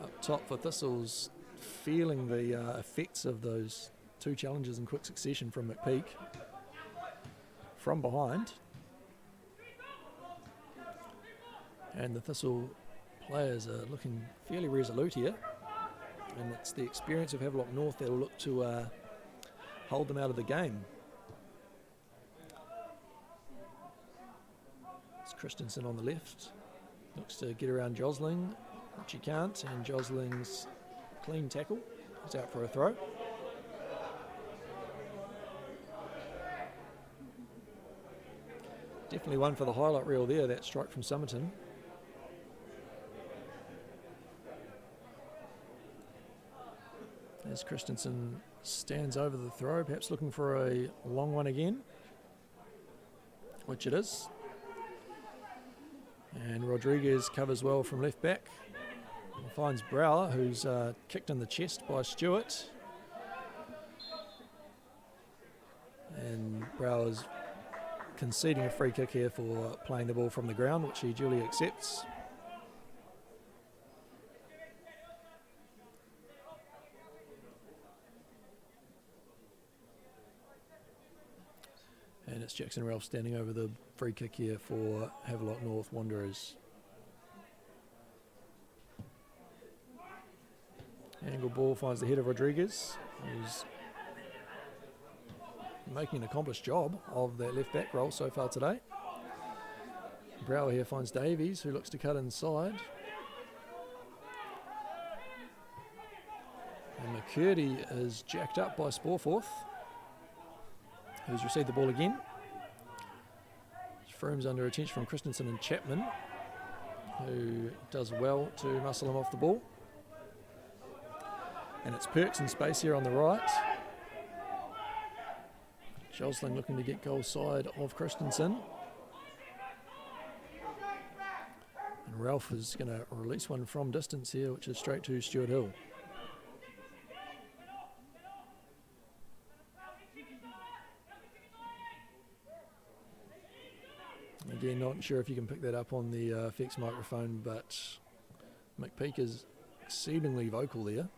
up top for Thistle's feeling the effects of those two challenges in quick succession from McPeak from behind. And the Thistle players are looking fairly resolute here, and it's the experience of Havelock North that will look to hold them out of the game. It's Christensen on the left, looks to get around Josling, which he can't, and Josling's clean tackle is out for a throw. Definitely one for the highlight reel there, that strike from Somerton. As Christensen stands over the throw, perhaps looking for a long one again, which it is. And Rodriguez covers well from left back and finds Brower, who's kicked in the chest by Stewart. And Brower's conceding a free kick here for playing the ball from the ground, which he duly accepts. And it's Jackson Ralph standing over the free kick here for Havelock North Wanderers. Angle ball finds the head of Rodriguez, who's making an accomplished job of that left back role so far today. Brower here finds Davies, who looks to cut inside. And McCurdy is jacked up by Sporforth, who's received the ball again. Froome's under attention from Christensen and Chapman, who does well to muscle him off the ball. And it's Perks in space here on the right. Josling looking to get goal side of Christensen. And Ralph is going to release one from distance here, which is straight to Stuart Hill. Again, not sure if you can pick that up on the fixed microphone, but McPeak is exceedingly vocal there.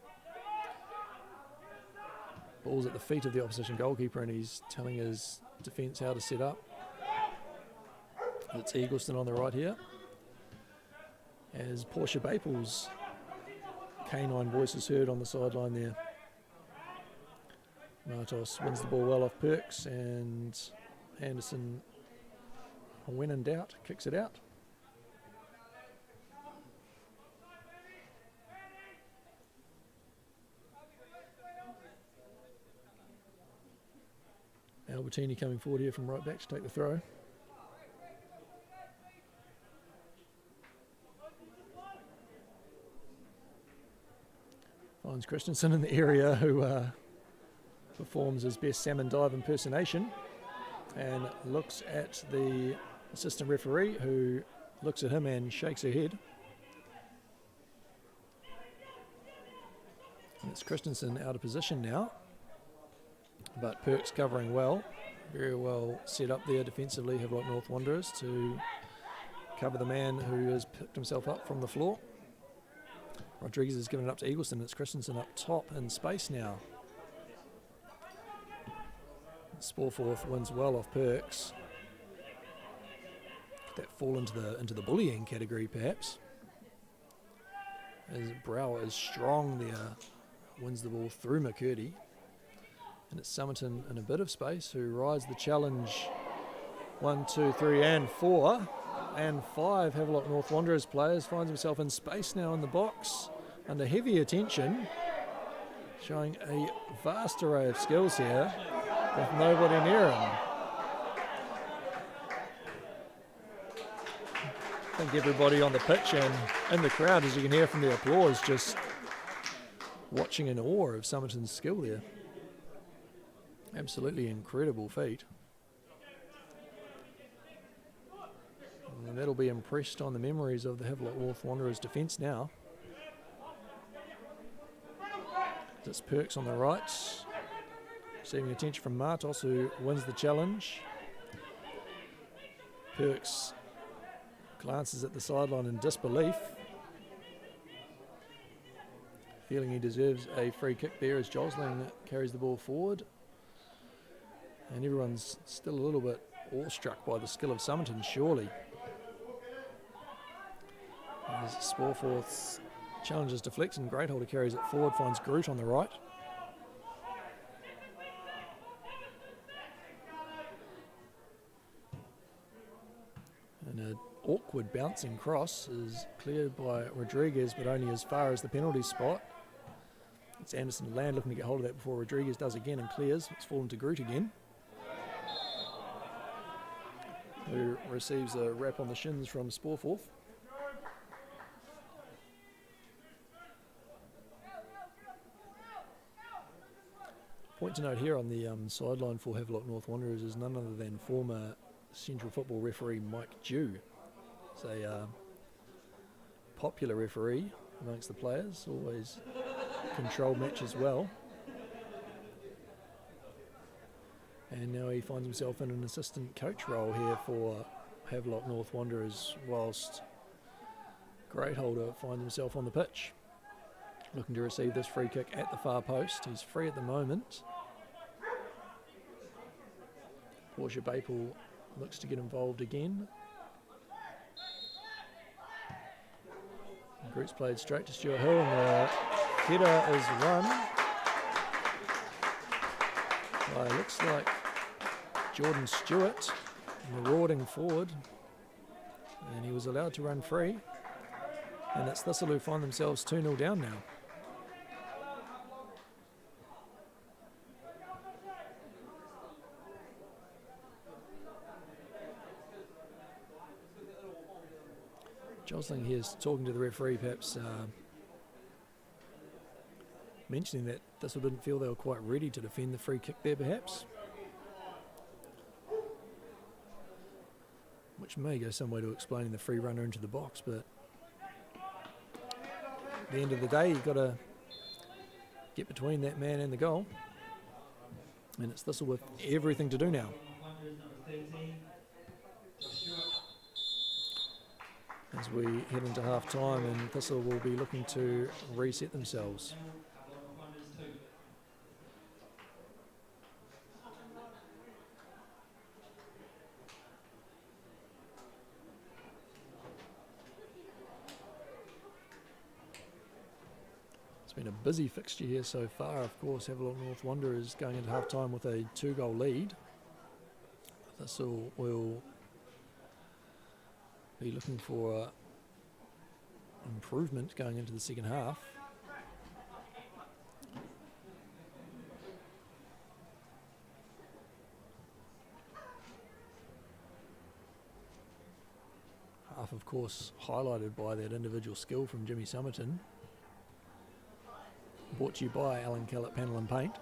Ball's at the feet of the opposition goalkeeper, and he's telling his defence how to set up. It's Eagleston on the right here, as Portia Baples' canine voice is heard on the sideline there. Martos wins the ball well off Perks, and Anderson, when in doubt, kicks it out. Albertini coming forward here from right back to take the throw. Finds Christensen in the area, who performs his best salmon dive impersonation, and looks at the assistant referee, who looks at him and shakes her head. And it's Christensen out of position now, but Perks covering well. Very well set up there defensively, Havelock North Wanderers, to cover the man who has picked himself up from the floor. Rodriguez has given it up to Eagleston. It's Christensen up top in space now. Sporforth wins well off Perks. Could that fall into the bullying category, perhaps? As Brower is strong there, wins the ball through McCurdy. And it's Somerton in a bit of space, who rides the challenge. 1, 2, 3 and 4 and 5 Havelock North Wanderers players. Finds himself in space now in the box under heavy attention, showing a vast array of skills here with nobody near him. I think everybody on the pitch and in the crowd, as you can hear from the applause, just watching in awe of Somerton's skill there. Absolutely incredible feat. And that'll be impressed on the memories of the Havelock North Wanderers defence now. It's Perks on the right, receiving attention from Martos, who wins the challenge. Perks glances at the sideline in disbelief, feeling he deserves a free kick there as Josling carries the ball forward. And everyone's still a little bit awestruck by the skill of Somerton, surely. As Sporforth's challenges deflects, and Greatholder carries it forward, finds Groot on the right. And an awkward bouncing cross is cleared by Rodriguez, but only as far as the penalty spot. It's Anderson Land looking to get hold of that before Rodriguez does again and clears. It's fallen to Groot again, who receives a rap on the shins from Sporforth. Point to note here on the sideline for Havelock North Wanderers is none other than former Central Football referee Mike Dew. It's a popular referee amongst the players, always controlled matches well. And now he finds himself in an assistant coach role here for Havelock North Wanderers, whilst Greatholder finds himself on the pitch, looking to receive this free kick at the far post. He's free at the moment. Portia Baple looks to get involved again. The group's played straight to Stuart Hill, and the header is run. Well, it looks like Jordan Stewart, marauding forward, and he was allowed to run free. And it's Thistle who find themselves 2-0 down now. Jostling here is talking to the referee, perhaps mentioning that Thistle didn't feel they were quite ready to defend the free kick there, perhaps. Which may go some way to explaining the free runner into the box, but at the end of the day, you've got to get between that man and the goal. And it's Thistle with everything to do now. As we head into half time, and Thistle will be looking to reset themselves. It's been a busy fixture here so far. Of course, Havelock North Wanderers going into half time with a 2-goal lead. Thistle will be looking for improvement going into the second half. Half, of course, highlighted by that individual skill from Jimmy Somerton. Brought to you by Alan Kellett Panel and Paint.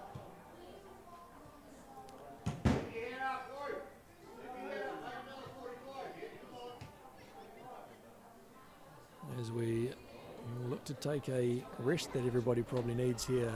As we look to take a rest that everybody probably needs here.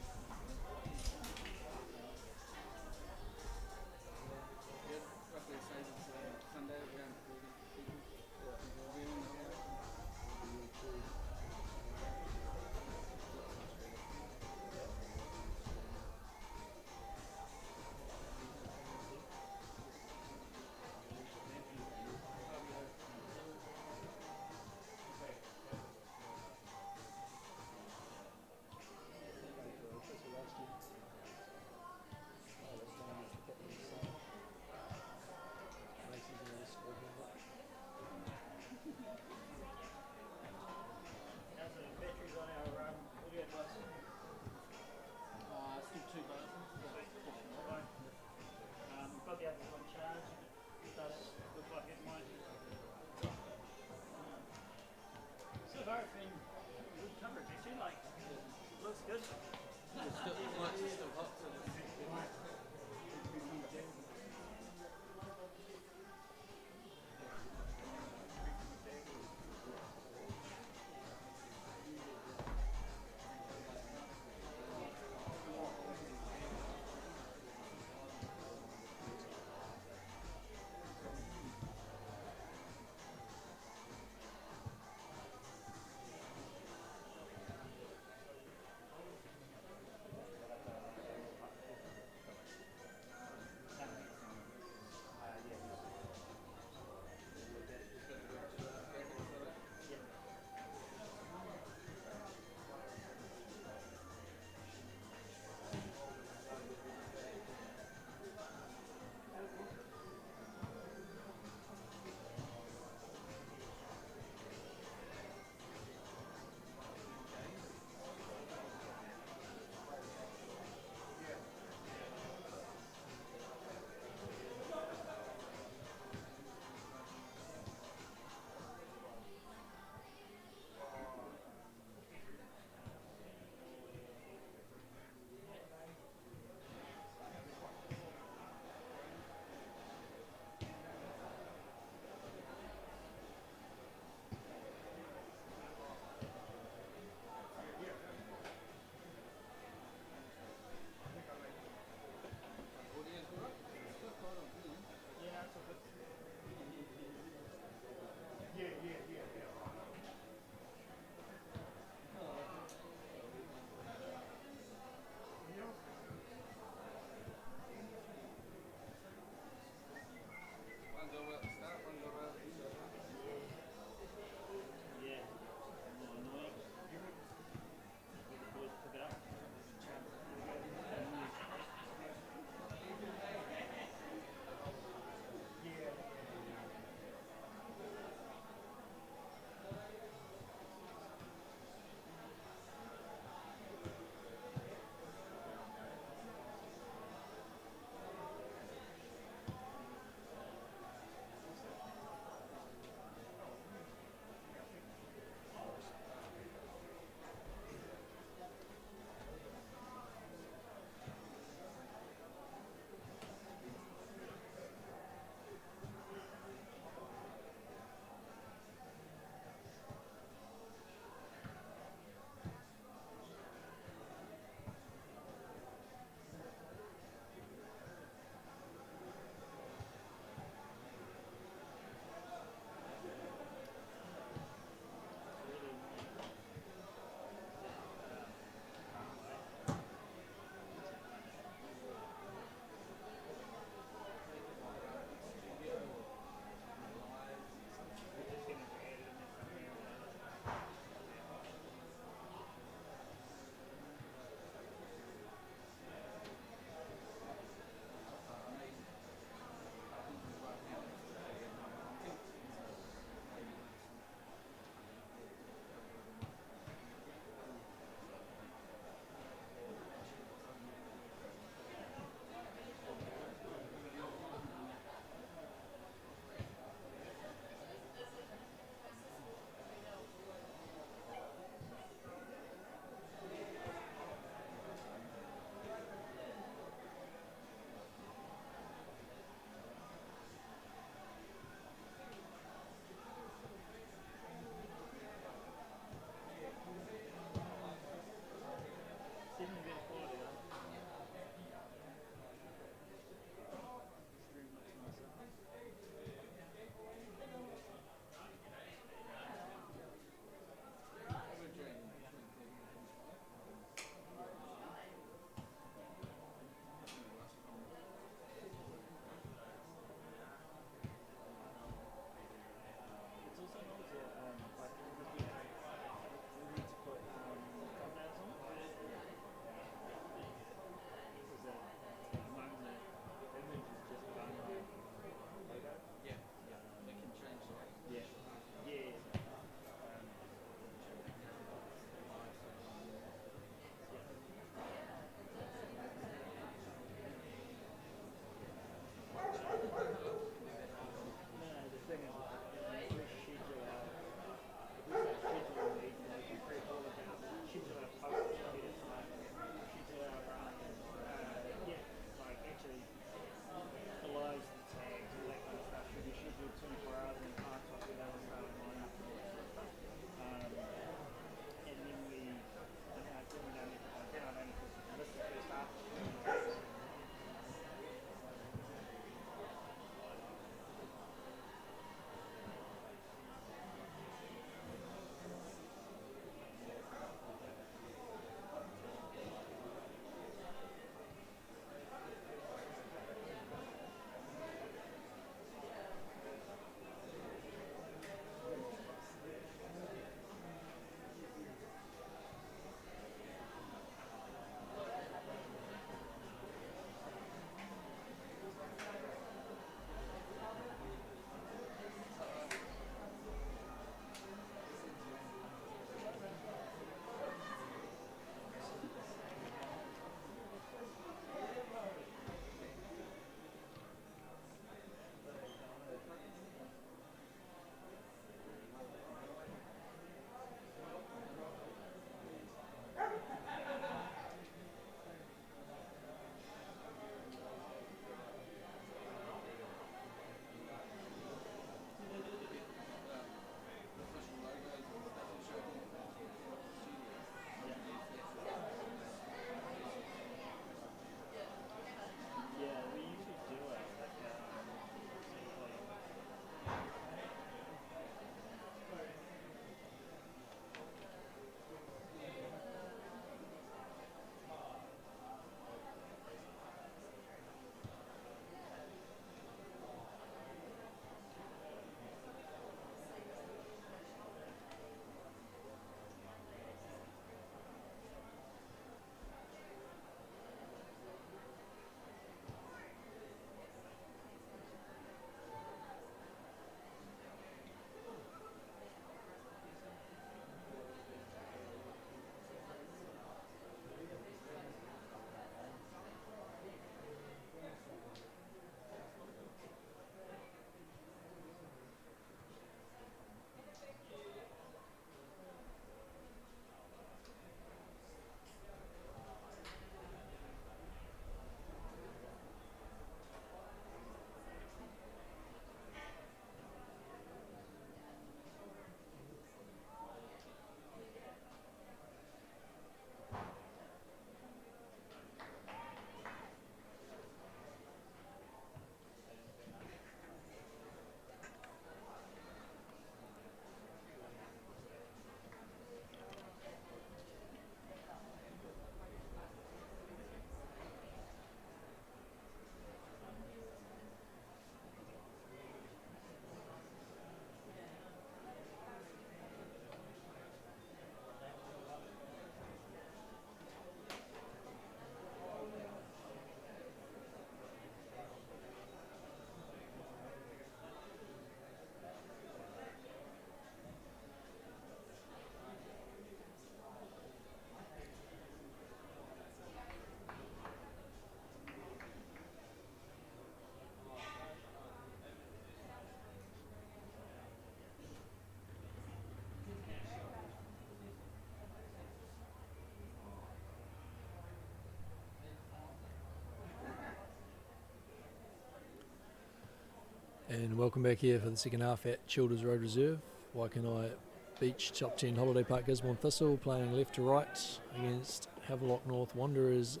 And welcome back here for the second half at Childers Road Reserve. Waikanae Beach Top 10 Holiday Park Gisborne Thistle playing left to right against Havelock North Wanderers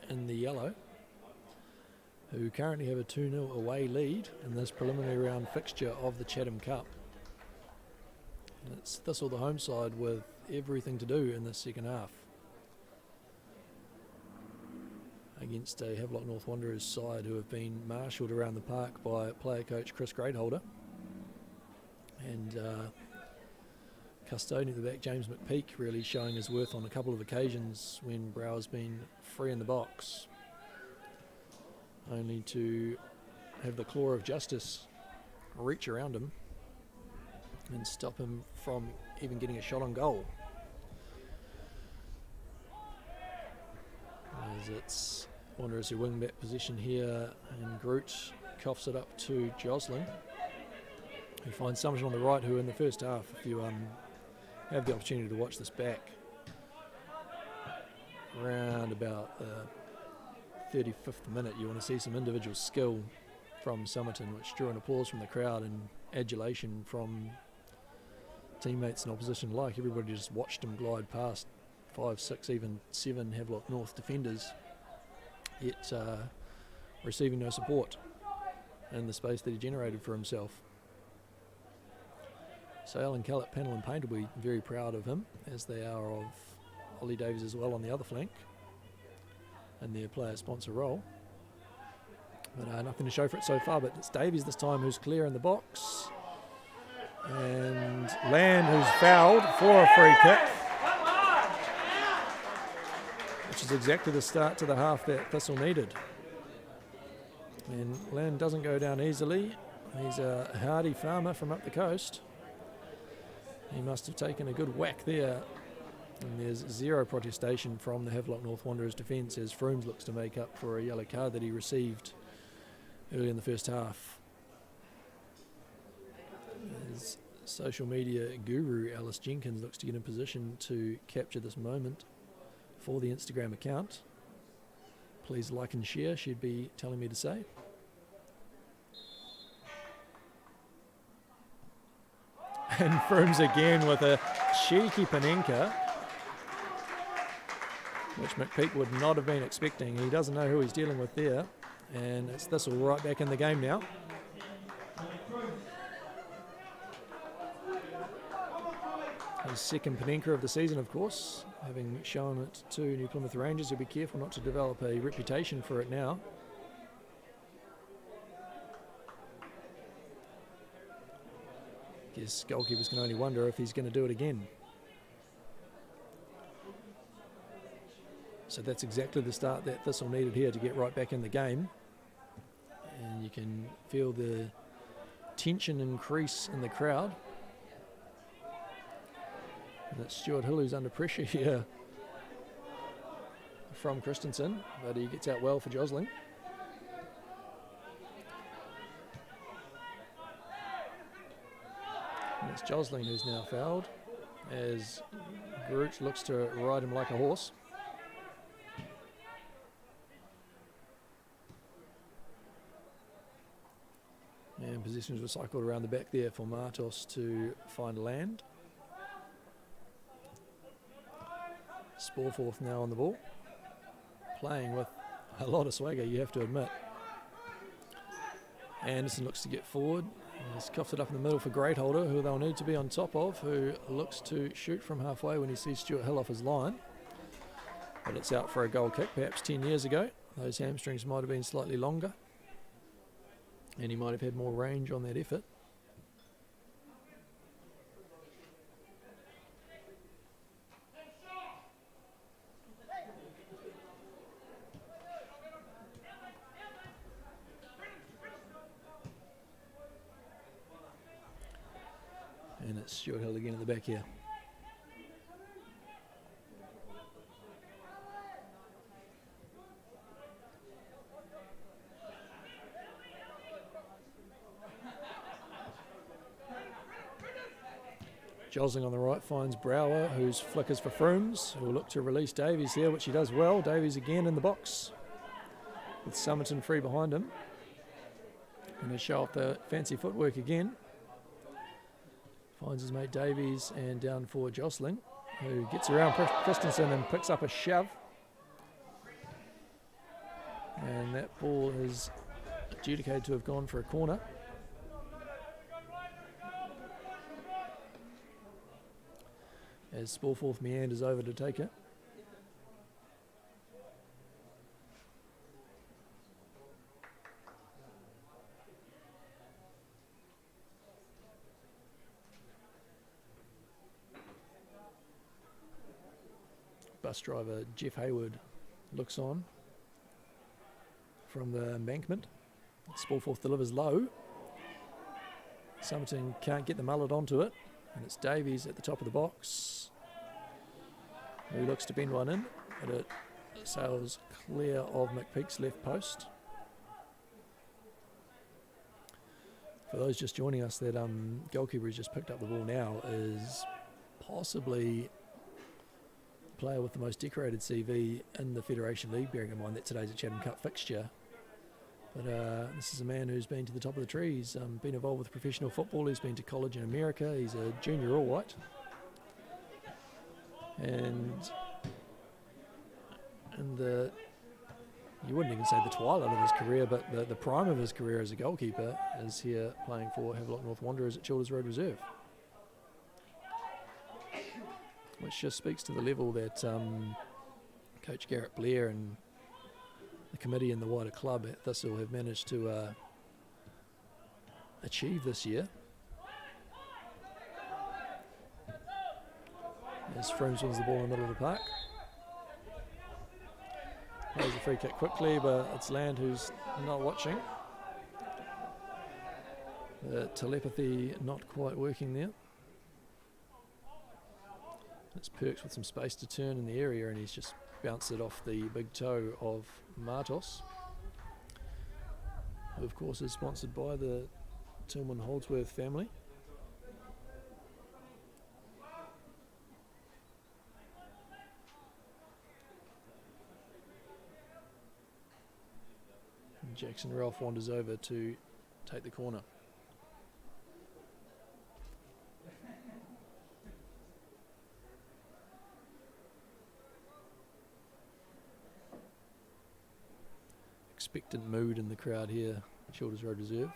in the yellow, who currently have a 2-0 away lead in this preliminary round fixture of the Chatham Cup. And it's Thistle the home side with everything to do in this second half against a Havelock North Wanderers side who have been marshalled around the park by player coach Chris Greatholder and custodian at the back James McPeak really showing his worth on a couple of occasions when Brower's been free in the box, only to have the claw of justice reach around him and stop him from even getting a shot on goal. As it's Wanderers who wing back position here, and Groot coughs it up to Joslin, who finds Summerton on the right, who in the first half, if you have the opportunity to watch this back, around about the 35th minute, you want to see some individual skill from Summerton, which drew an applause from the crowd and adulation from teammates and opposition alike. Everybody just watched him glide past 5, 6, even 7 Havelock North defenders, yet receiving no support in the space that he generated for himself. So Alan Callett, Panel and Paint will be very proud of him, as they are of Ollie Davies as well on the other flank in their player sponsor role. But nothing to show for it so far, but it's Davies this time who's clear in the box, and Land who's fouled for a free kick, which is exactly the start to the half that Thistle needed. And Land doesn't go down easily. He's a hardy farmer from up the coast. He must have taken a good whack there. And there's zero protestation from the Havelock North Wanderers defence as Froomes looks to make up for a yellow card that he received early in the first half. As social media guru Alice Jenkins looks to get in position to capture this moment for the Instagram account. Please like and share, she'd be telling me to say. And Froomes again with a cheeky Panenka, which McPeak would not have been expecting. He doesn't know who he's dealing with there. And it's Thistle right back in the game now. His second Panenka of the season, of course, having shown it to New Plymouth Rangers. He'll be careful not to develop a reputation for it now. Guess goalkeepers can only wonder if he's going to do it again. So that's exactly the start that Thistle needed here to get right back in the game. And you can feel the tension increase in the crowd. And it's Stuart Hill who's under pressure here from Christensen, but he gets out well for Joslin. And it's Joslin who's now fouled as Groot looks to ride him like a horse. And possessions were cycled around the back there for Martos to find Land. Sporforth now on the ball, playing with a lot of swagger, you have to admit. Anderson looks to get forward. He's cuffed it up in the middle for Greatholder, who they'll need to be on top of, who looks to shoot from halfway when he sees Stuart Hill off his line. But it's out for a goal kick, perhaps 10 years ago. Those hamstrings might have been slightly longer, and he might have had more range on that effort. And it's Stuart Hill again at the back here. Josling on the right finds Brower, whose flickers for Froomes, who will look to release Davies here, which he does well. Davies again in the box with Summerton free behind him. Going to show off the fancy footwork again. Finds his mate Davies and down for Jostling, who gets around Christensen and picks up a shove. And that ball is adjudicated to have gone for a corner. As Spalforth meanders over to take it. Bus driver Jeff Hayward looks on from the embankment. Spalforth delivers low. Somerton can't get the mullet onto it, and it's Davies at the top of the box who looks to bend one in, but it sails clear of McPeak's left post. For those just joining us, that goalkeeper who's just picked up the ball now is possibly the player with the most decorated CV in the Federation League, bearing in mind that today's a Chatham Cup fixture. But this is a man who's been to the top of the tree. He's been involved with professional football. He's been to college in America. He's a junior all white. And in the, you wouldn't even say the twilight of his career, but the prime of his career as a goalkeeper is here playing for Havelock North Wanderers at Childers Road Reserve. Which just speaks to the level that Coach Garrett Blair and the committee and the wider club at Thistle have managed to achieve this year. As Frooms wins the ball in the middle of the park. Plays a free kick quickly, but it's Land who's not watching. The telepathy not quite working there. It's Perks with some space to turn in the area, and he's just bounced it off the big toe of Martos, who of course is sponsored by the Tillman Holdsworth family. And Jackson Ralph wanders over to take the corner. Expectant mood in the crowd here at Childers Road Reserve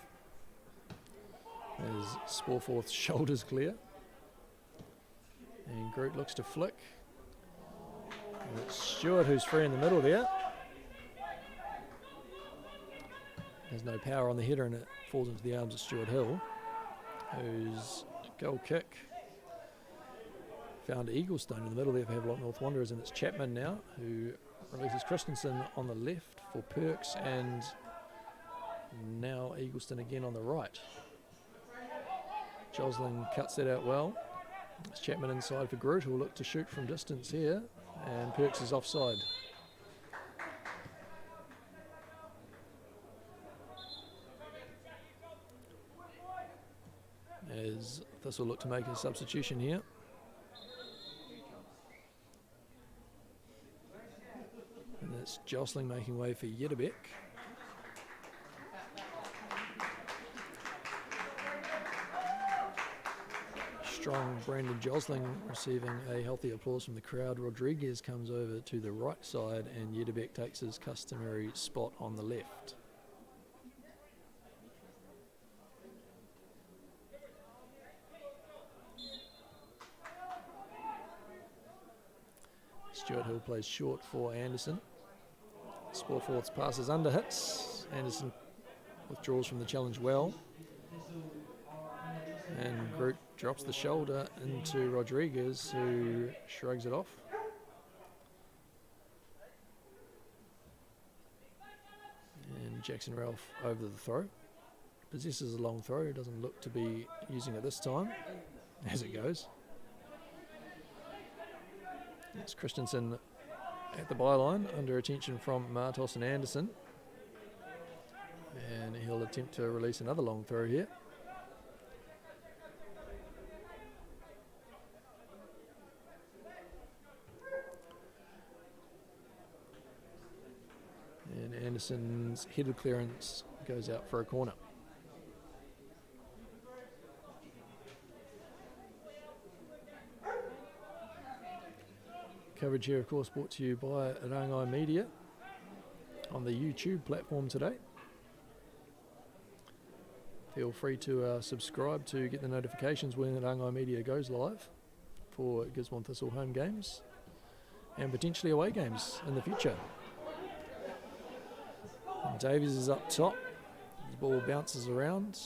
as Spalforth's shoulders clear and Groot looks to flick, and it's Stewart who's free in the middle there. There's no power on the header and it falls into the arms of Stuart Hill, whose goal kick found Eaglestone in the middle there for Havelock North Wanderers, and it's Chapman now who releases Christensen on the left for Perks, and now Eagleston again on the right. Josling cuts that out well. It's Chapman inside for Groot, who will look to shoot from distance here, and Perks is offside. As this will look to make a substitution here. And that's Jostling making way for Yedderbeck. Strong Brandon Jostling receiving a healthy applause from the crowd. Rodriguez comes over to the right side and Yedderbeck takes his customary spot on the left. Stuart Hill plays short for Anderson. Spalforth's passes under hits. Anderson withdraws from the challenge well. And Groot drops the shoulder into Rodriguez, who shrugs it off. And Jackson Ralph over the throw. Possesses a long throw, doesn't look to be using it this time, as it goes. It's Christensen at the byline, under attention from Martos and Anderson. And he'll attempt to release another long throw here. And Anderson's headed clearance goes out for a corner. Coverage here, of course, brought to you by Rangai Media on the YouTube platform today. Feel free to subscribe to get the notifications when Rangai Media goes live for Gisborne Thistle home games and potentially away games in the future. And Davies is up top. The ball bounces around.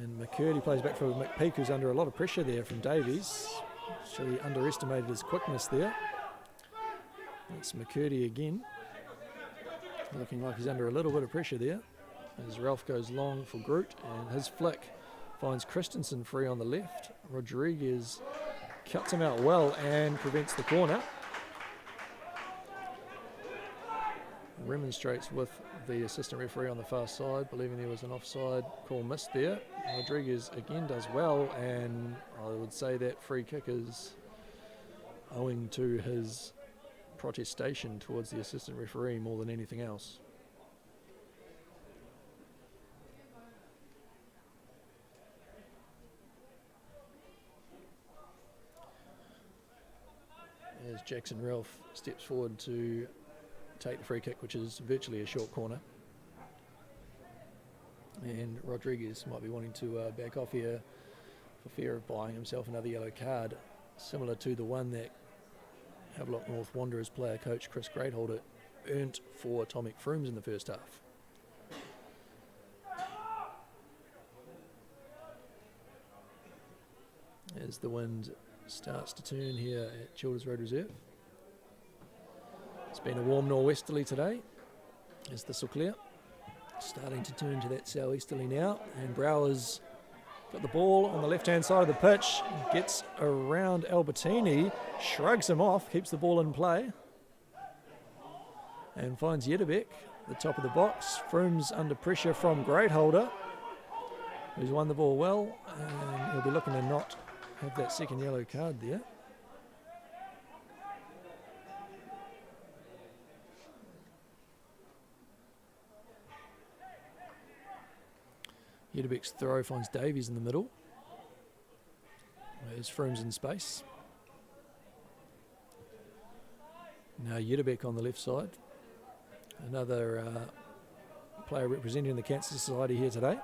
And McCurdy plays back for McPeak, who's under a lot of pressure there from Davies. Actually underestimated his quickness there. It's McCurdy again. Looking like he's under a little bit of pressure there. As Ralph goes long for Groot, and his flick finds Christensen free on the left. Rodriguez cuts him out well and prevents the corner. Remonstrates with the assistant referee on the far side, believing there was an offside call missed there. Rodriguez again does well, and I would say that free kick is owing to his protestation towards the assistant referee more than anything else. As Jackson Ralph steps forward to take the free kick, which is virtually a short corner. And Rodriguez might be wanting to back off here for fear of buying himself another yellow card, similar to the one that Havelock North Wanderers player coach Chris Greatholder earned for Tomic Frooms in the first half. As the wind starts to turn here at Childers Road Reserve. It's been a warm norwesterly today as Thistle clear. Starting to turn to that southeasterly now, and Brower's got the ball on the left-hand side of the pitch, gets around Albertini, shrugs him off, keeps the ball in play, and finds Yedebek, the top of the box. Frooms under pressure from Greatholder, who's won the ball well, and he'll be looking to not have that second yellow card there. Yedebek's throw finds Davies in the middle. There's Frooms in space. Now Yedebek on the left side. Another player representing the Cancer Society here today.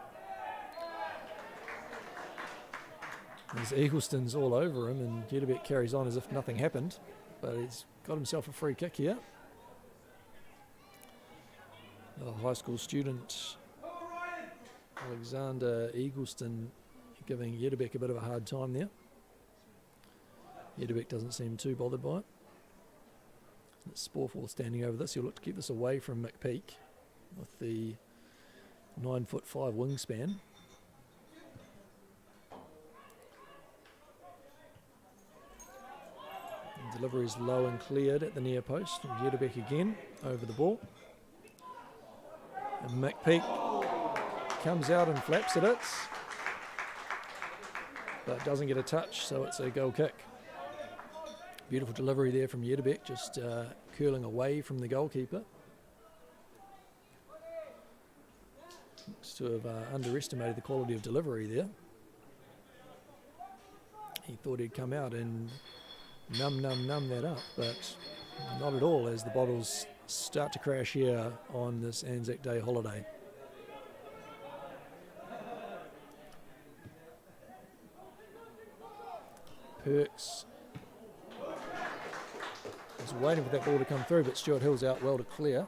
There's Eagleston's all over him, and Yedebek carries on as if nothing happened, but he's got himself a free kick here. The high school student Alexander Eagleston giving Yedebek a bit of a hard time there. Yedebek doesn't seem too bothered by it. It's Sporfall standing over this. He'll look to keep this away from McPeak with the 9'5" wingspan. The delivery is low and cleared at the near post. Yedebek again over the ball. And McPeak comes out and flaps at it, but doesn't get a touch, so it's a goal kick. Beautiful delivery there from Yedebek, just curling away from the goalkeeper. Looks to have underestimated the quality of delivery there. He thought he'd come out and numb that up, but not at all, as the bottles start to crash here on this Anzac Day holiday. Perks is waiting for that ball to come through, but Stuart Hill's out well to clear.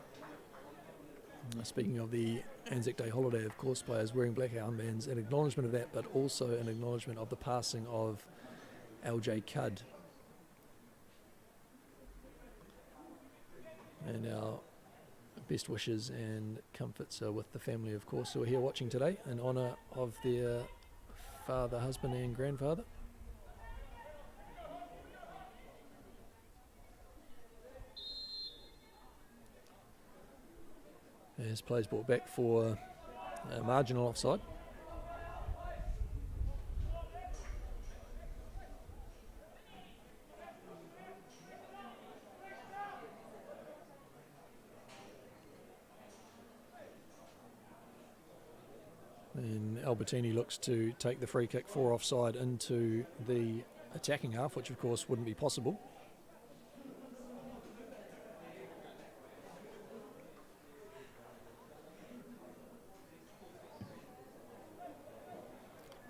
Speaking of the Anzac Day holiday, of course, players wearing black armbands, an acknowledgement of that, but also an acknowledgement of the passing of LJ Cudd. And our best wishes and comforts are with the family, of course, who are here watching today in honour of their father, husband and grandfather. As play's brought back for a marginal offside. And Albertini looks to take the free kick for offside into the attacking half, which of course wouldn't be possible.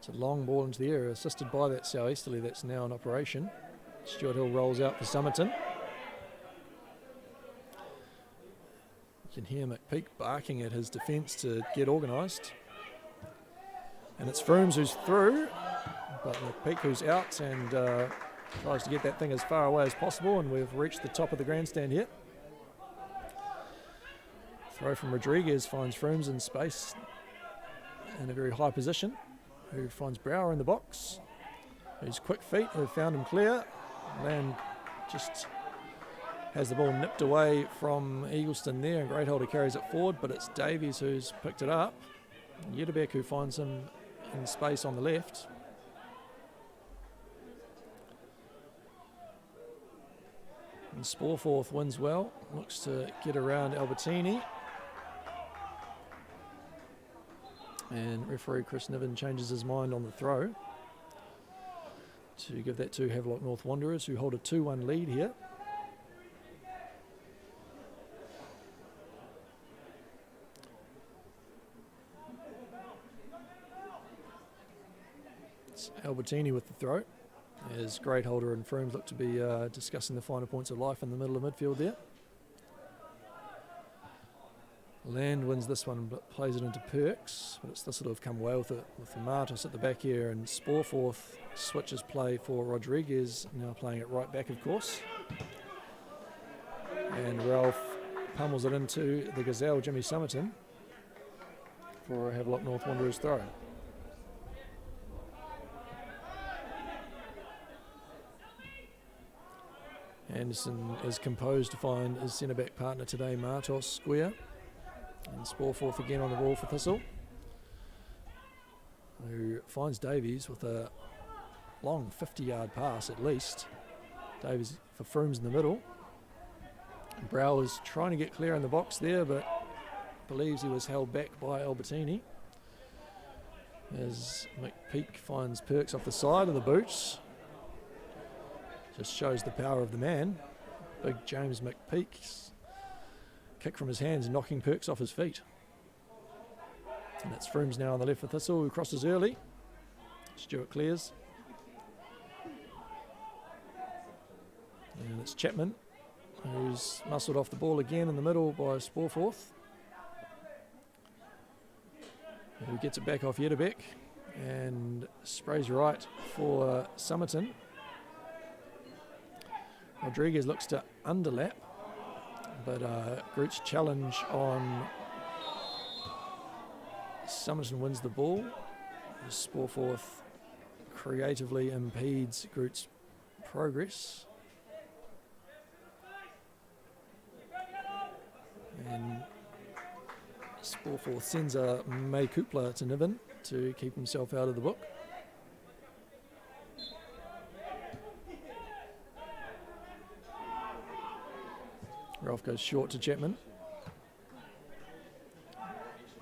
It's a long ball into the air, assisted by that southeasterly that's now in operation. Stuart Hill rolls out for Somerton. You can hear McPeak barking at his defence to get organised. And it's Froomes who's through, but McPeak who's out and tries to get that thing as far away as possible, and we've reached the top of the grandstand here. Throw from Rodriguez finds Froomes in space in a very high position, who finds Brower in the box, whose quick feet have found him clear. Land just has the ball nipped away from Eagleston there, and Greatholder carries it forward, but it's Davies who's picked it up. Yetterbeck who finds him in space on the left. And Sporforth wins well, looks to get around Albertini. And referee Chris Niven changes his mind on the throw to give that to Havelock North Wanderers, who hold a 2-1 lead here. It's Albertini with the throw, as Greatholder and Froomes look to be discussing the finer points of life in the middle of midfield there. Land wins this one but plays it into Perks, but it's Thistle have come away with it, with Martos at the back here, and Sporforth switches play for Rodriguez, now playing it right back of course. And Ralph pummels it into the Gazelle, Jimmy Somerton, for a Havelock North Wanderers throw. Anderson is composed to find his centre-back partner today, Martos, square. And Sporforth again on the ball for Thistle, who finds Davies with a long 50-yard pass at least. Davies for Froomes in the middle. Brow is trying to get clear in the box there, but believes he was held back by Albertini. As McPeak finds Perks off the side of the boots. Just shows the power of the man. Big James McPeak's kick from his hands, knocking Perks off his feet. And it's Froomes now on the left for Thistle, who crosses early. Stuart clears. And it's Chapman, who's muscled off the ball again in the middle by Sporforth, who gets it back off Yetterbeck and sprays right for Somerton. Rodriguez looks to underlap, but Groot's challenge on Somerton wins the ball. Sporforth creatively impedes Groot's progress. And Sporforth sends a May Kupla to Niven to keep himself out of the book. Ralph goes short to Chapman.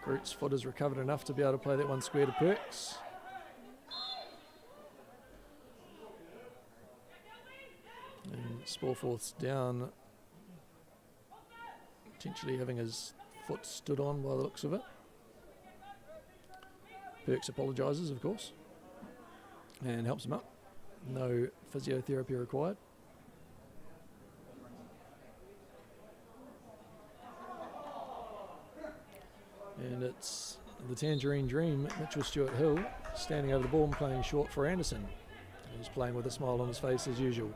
Groot's foot has recovered enough to be able to play that one square to Perks. And Sporforth's down, potentially having his foot stood on by the looks of it. Perks apologises, of course, and helps him up. No physiotherapy required. And it's the Tangerine Dream, Mitchell Stuart Hill, standing over the ball and playing short for Anderson. He's playing with a smile on his face as usual.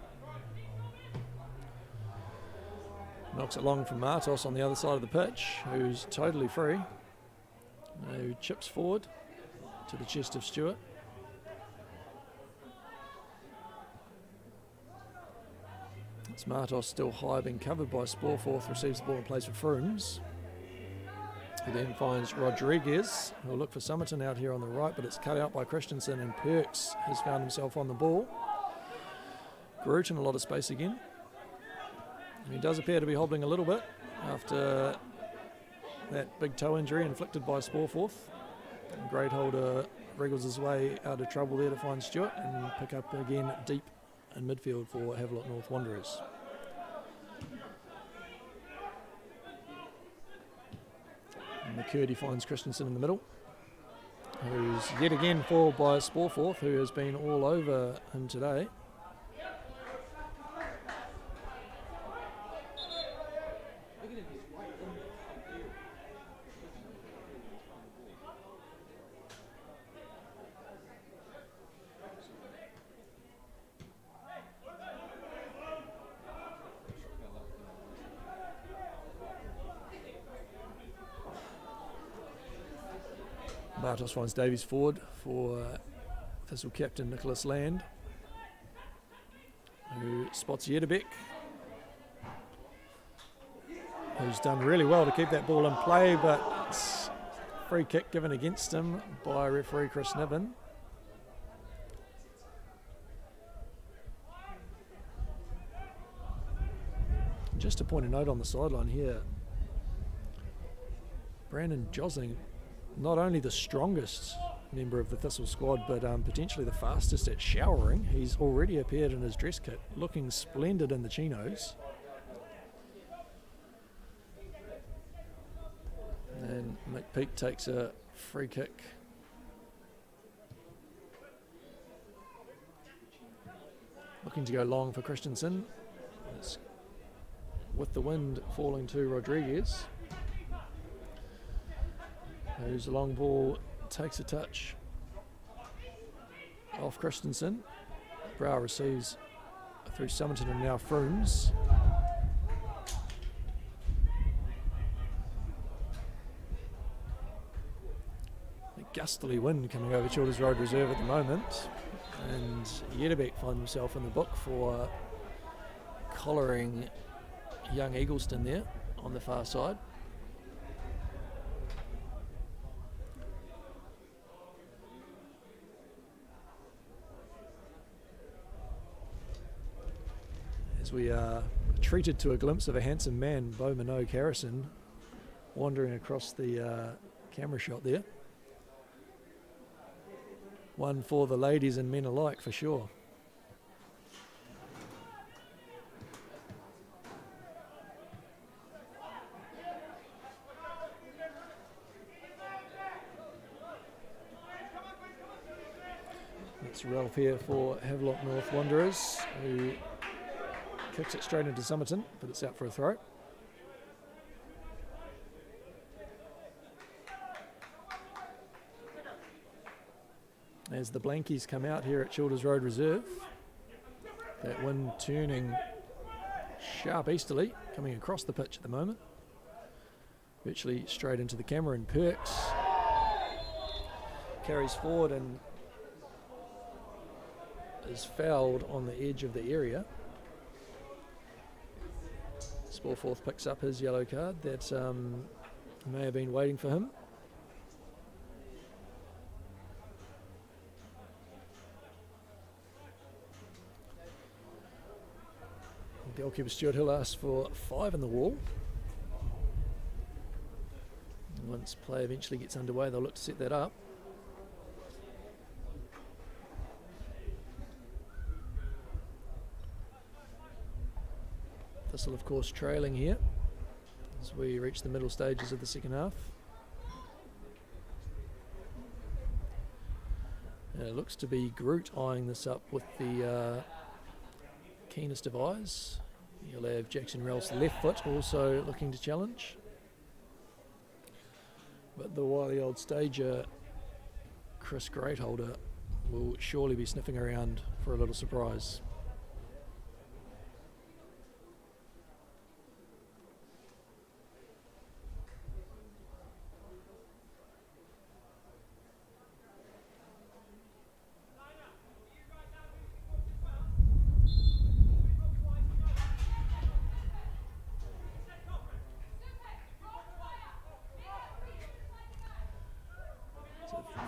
Knocks it long from Martos on the other side of the pitch, who's totally free. Who chips forward to the chest of Stuart. It's Martos still high, being covered by Sporforth, receives the ball and plays for Froomes. He then finds Rodriguez, who'll look for Somerton out here on the right, but it's cut out by Christensen, and Perks has found himself on the ball. Groot in a lot of space again. He does appear to be hobbling a little bit after that big toe injury inflicted by Sporforth. Greatholder wriggles his way out of trouble there to find Stuart and pick up again deep in midfield for Havelock North Wanderers. And McCurdy finds Christensen in the middle. who's yet again foiled by Sporforth, who has been all over him today. Bartos finds Davies forward for Thistle captain Nicholas Land, who spots Yedebek, who's done really well to keep that ball in play, but it's a free kick given against him by referee Chris Niven. Just to point a note on the sideline here, Brandon Josling, not only the strongest member of the Thistle squad, but potentially the fastest at showering. He's already appeared in his dress kit, looking splendid in the chinos. And McPeak takes a free kick. Looking to go long for Christensen. It's with the wind falling to Rodriguez, whose long ball takes a touch off Christensen. Brow receives through Summerton and now Frooms. A gustily wind coming over Childers Road Reserve at the moment, and Yedebek finds himself in the book for collaring young Eagleston there on the far side. As we are treated to a glimpse of a handsome man, Beau Minogue Harrison, wandering across the camera shot there. One for the ladies and men alike, for sure. It's Ralph here for Havelock North Wanderers, who kicks it straight into Summerton, but it's out for a throw. As the Blankies come out here at Childers Road Reserve, that wind turning sharp easterly, coming across the pitch at the moment, virtually straight into the camera, and Perks carries forward and is fouled on the edge of the area. Sporforth picks up his yellow card. That may have been waiting for him. Goalkeeper Stuart Hill asks for 5 in the wall. Once play eventually gets underway, they'll look to set that up. Thistle, of course, trailing here as we reach the middle stages of the second half. And it looks to be Groot eyeing this up with the keenest of eyes. You'll have Jackson Ralph's left foot also looking to challenge. But the wily old stager, Chris Greatholder, will surely be sniffing around for a little surprise.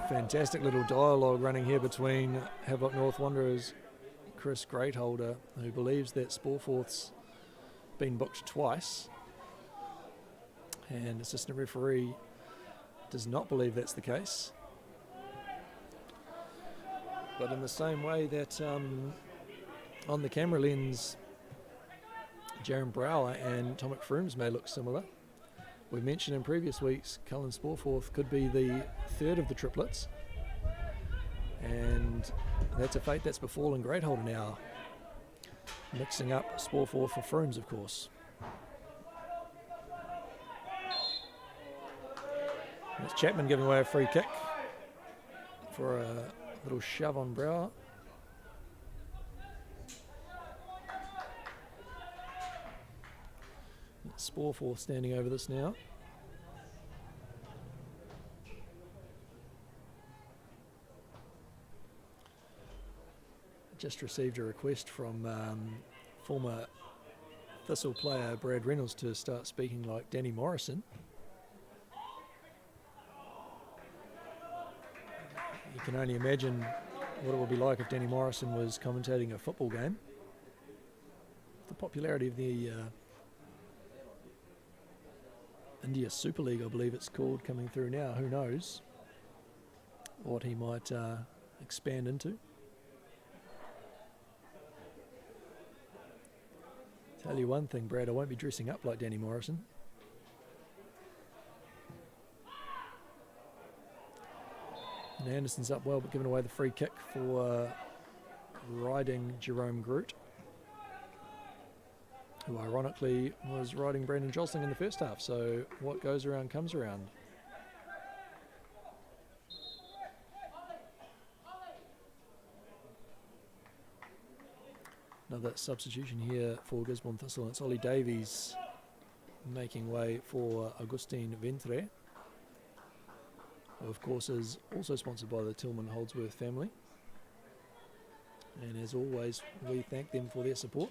Fantastic little dialogue running here between Havelock North Wanderers Chris Greatholder, who believes that Sporforth's been booked twice, and assistant referee does not believe that's the case. But in the same way that on the camera lens Jaron Brower and Tomic Frooms may look similar, we mentioned in previous weeks Cullen Sporforth could be the third of the triplets, And that's a fate that's befallen Greatholder now. Mixing up Sporeforth for Froomes, of course. That's Chapman giving away a free kick for a little shove on Brower. Sporeforth standing over this now. Just received a request from former Thistle player Brad Reynolds to start speaking like Danny Morrison. You can only imagine what it would be like if Danny Morrison was commentating a football game. The popularity of the India Super League, I believe it's called, coming through now. Who knows what he might expand into. Tell you one thing, Brad, I won't be dressing up like Danny Morrison. And Anderson's up well, but giving away the free kick for riding Jerome Groot, who ironically was riding Brandon Jostling in the first half. So what goes around comes around. Another substitution here for Gisborne Thistle. It's Ollie Davies making way for Augustine Ventre, who of course is also sponsored by the Tillman Holdsworth family. And as always, we thank them for their support.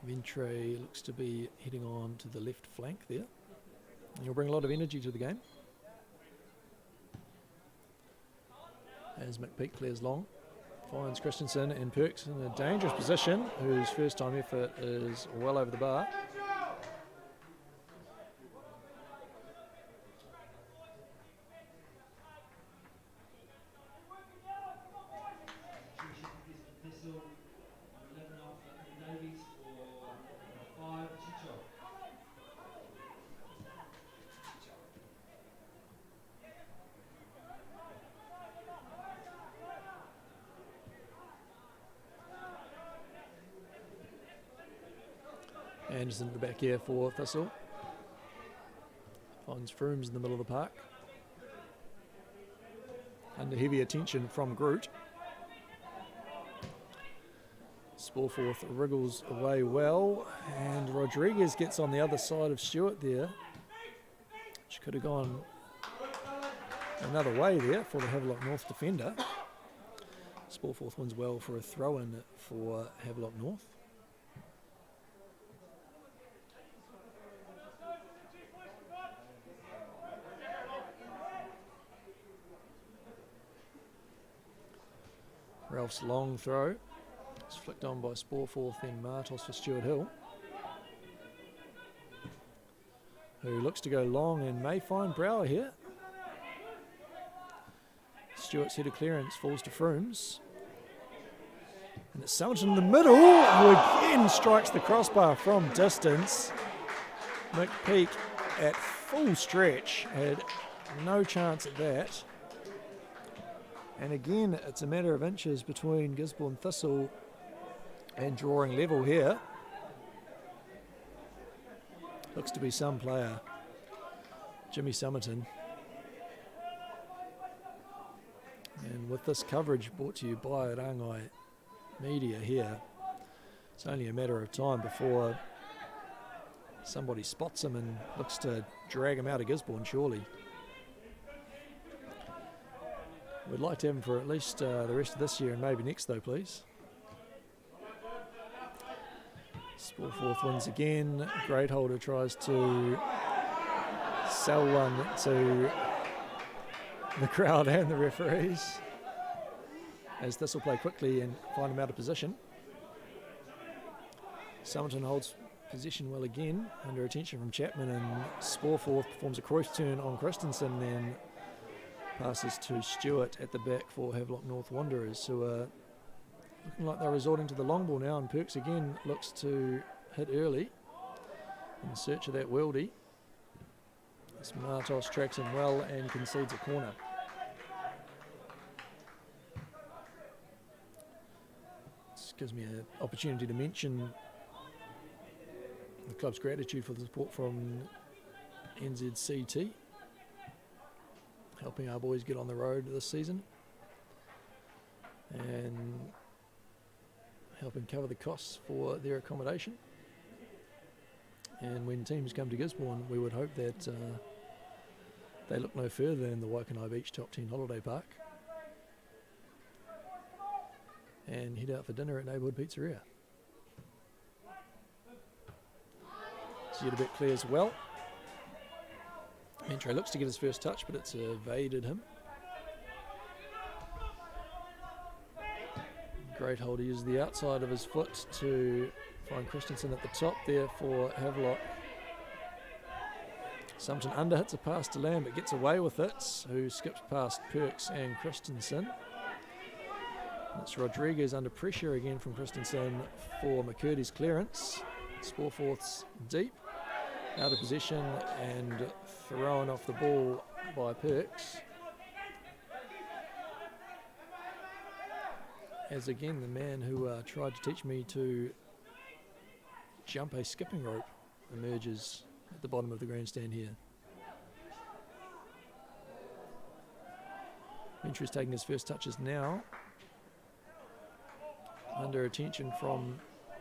Ventre looks to be heading on to the left flank there. And he'll bring a lot of energy to the game. As McPeak clears long, finds Christensen and Perks in a dangerous position, whose first time effort is well over the bar. Anderson at the back here for Thistle. Finds Froomes in the middle of the park. Under heavy attention from Groot. Sporeforth wriggles away well, and Rodriguez gets on the other side of Stewart there, which could have gone another way there for the Havelock North defender. Sporeforth wins well for a throw-in for Havelock North. Ralph's long throw. It's flicked on by Sporeforth, then Martos for Stuart Hill, who looks to go long and may find Brower here. Stewart's header clearance falls to Froomes. And it's Summerton in the middle, who again strikes the crossbar from distance. McPeak at full stretch had no chance at that. And again, it's a matter of inches between Gisborne Thistle and drawing level here. Looks to be some player, Jimmy Summerton. And with this coverage brought to you by Rangai Media here, it's only a matter of time before somebody spots him and looks to drag him out of Gisborne, surely. We'd like to have him for at least the rest of this year and maybe next though, please. Sporeforth wins again. Greatholder tries to sell one to the crowd and the referees, as this will play quickly and find him out of position. Summerton holds possession well again, under attention from Chapman, and Sporeforth performs a Cruyff turn on Christensen, then passes to Stewart at the back for Havelock North Wanderers, who are Looking like they're resorting to the long ball now, and Perks again looks to hit early in search of that worldie. This Martos tracks him well and concedes a corner. This gives me an opportunity to mention the club's gratitude for the support from NZCT, helping our boys get on the road this season and helping cover the costs for their accommodation. And when teams come to Gisborne, we would hope that they look no further than the Waikanae Beach Top 10 Holiday Park and head out for dinner at Neighbourhood Pizzeria. Zedebek clears well. Mentre looks to get his first touch, but it's evaded him. Great hold. He uses the outside of his foot to find Christensen at the top there for Havelock. Somerton underhits a pass to Lamb, but gets away with it, who skips past Perks and Christensen. It's Rodriguez under pressure again from Christensen for McCurdy's clearance. Sporforth's deep, out of possession and thrown off the ball by Perks. As again the man who tried to teach me to jump a skipping rope emerges at the bottom of the grandstand here. Mentre is taking his first touches now. Under attention from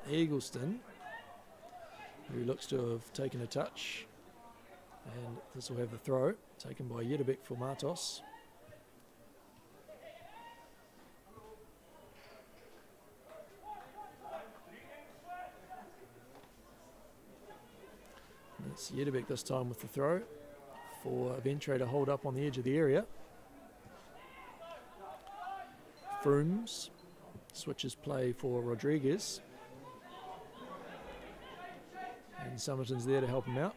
Eagleston, who looks to have taken a touch, and this will have the throw taken by Zedebek for Martos. And it's Zedebek this time with the throw for Ventre to hold up on the edge of the area. Frooms switches play for Rodriguez. And Somerton's there to help him out.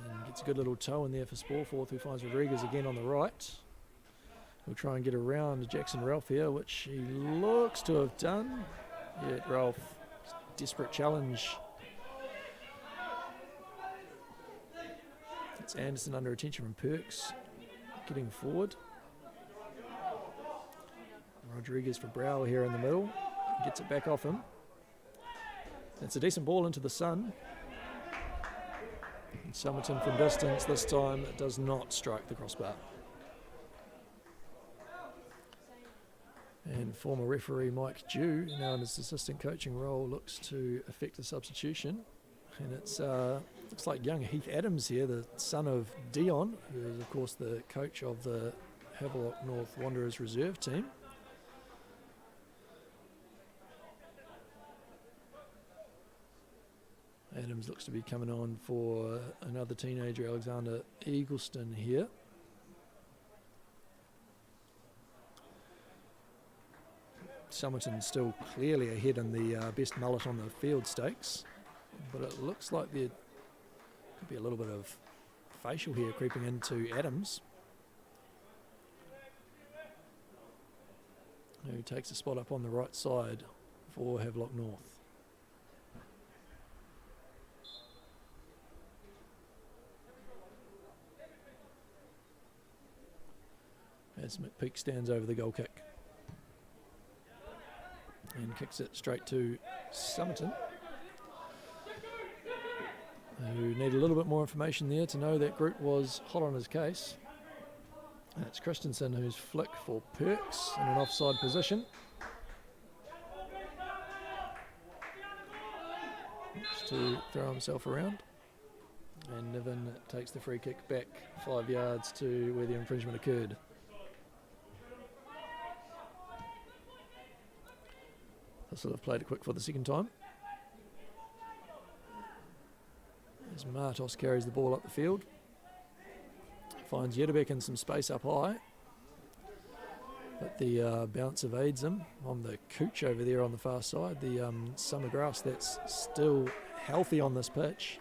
And gets a good little toe in there for Sporforth, who finds Rodriguez again on the right. He'll try and get around Jackson Ralph here, which he looks to have done. Yet Ralph, desperate challenge. It's Anderson under attention from Perks, getting forward. Rodriguez for Brower here in the middle. Gets it back off him. It's a decent ball into the sun. And Somerton from distance this time does not strike the crossbar. And former referee Mike Dew, now in his assistant coaching role, looks to effect a substitution. And it's looks like young Heath Adams here, the son of Dion, who is of course the coach of the Havelock North Wanderers reserve team. Adams looks to be coming on for another teenager, Alexander Eagleston here. Somerton still clearly ahead in the best mullet on the field stakes, but it looks like there could be a little bit of facial here creeping into Adams, who takes a spot up on the right side for Havelock North. As McPeak stands over the goal kick and kicks it straight to Somerton, who need a little bit more information there to know that Group was hot on his case. That's Christensen who's flick for Perks in an offside position. Looks to throw himself around, and Niven takes the free kick back 5 yards to where the infringement occurred. Thistle have played it quick for the second time. As Martos carries the ball up the field. Finds Zedebek in some space up high. But the bounce evades him on the cooch over there on the far side. The summer grass that's still healthy on this pitch.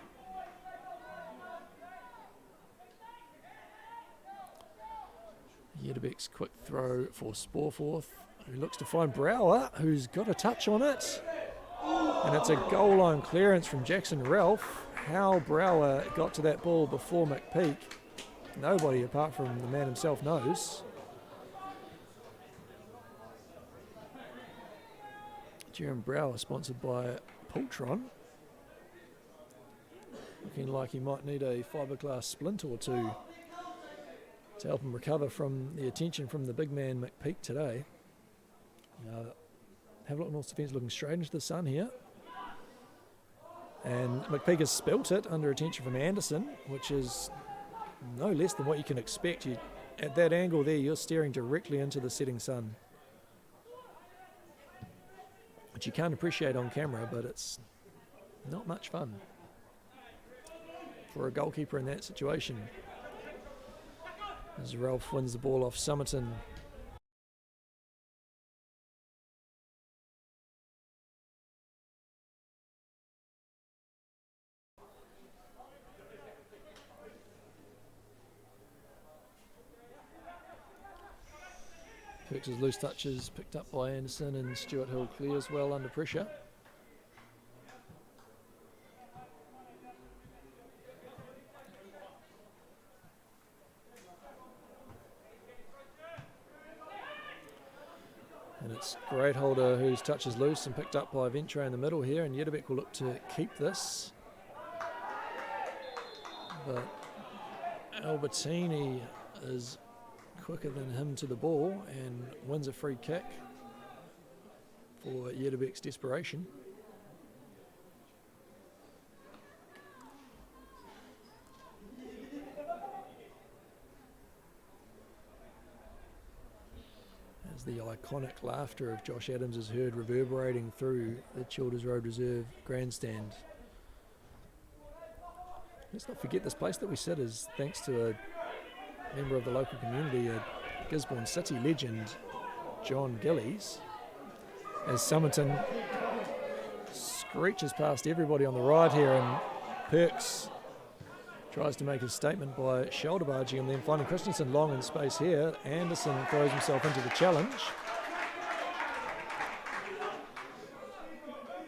Yedebek's quick throw for Sporforth, who looks to find Brower, who's got a touch on it. And it's a goal line clearance from Jackson Ralph. How Brower got to that ball before McPeak, nobody apart from the man himself knows. Jeremy Brower, sponsored by Pultron. Looking like he might need a fiberglass splint or two to help him recover from the attention from the big man McPeak today. Havelock North's defence looking straight into the sun here. And McPeak has spilt it under attention from Anderson, which is no less than what you can expect. At that angle there, you're staring directly into the setting sun, which you can't appreciate on camera, but it's not much fun for a goalkeeper in that situation. As Ralph wins the ball off Somerton. Perks' loose touches picked up by Anderson, and Stuart Hill clears well under pressure. And it's Greatholder whose touch is loose and picked up by Ventre in the middle here, and Yedebek will look to keep this. But Albertini is quicker than him to the ball and wins a free kick for Yedebek's desperation. As the iconic laughter of Josh Adams is heard reverberating through the Childers Road Reserve grandstand. Let's not forget this place that we sit is thanks to a member of the local community, a Gisborne City legend, John Gillies, as Somerton screeches past everybody on the right here, and Perks tries to make his statement by shoulder barging and then finding Christensen long in space here. Anderson throws himself into the challenge.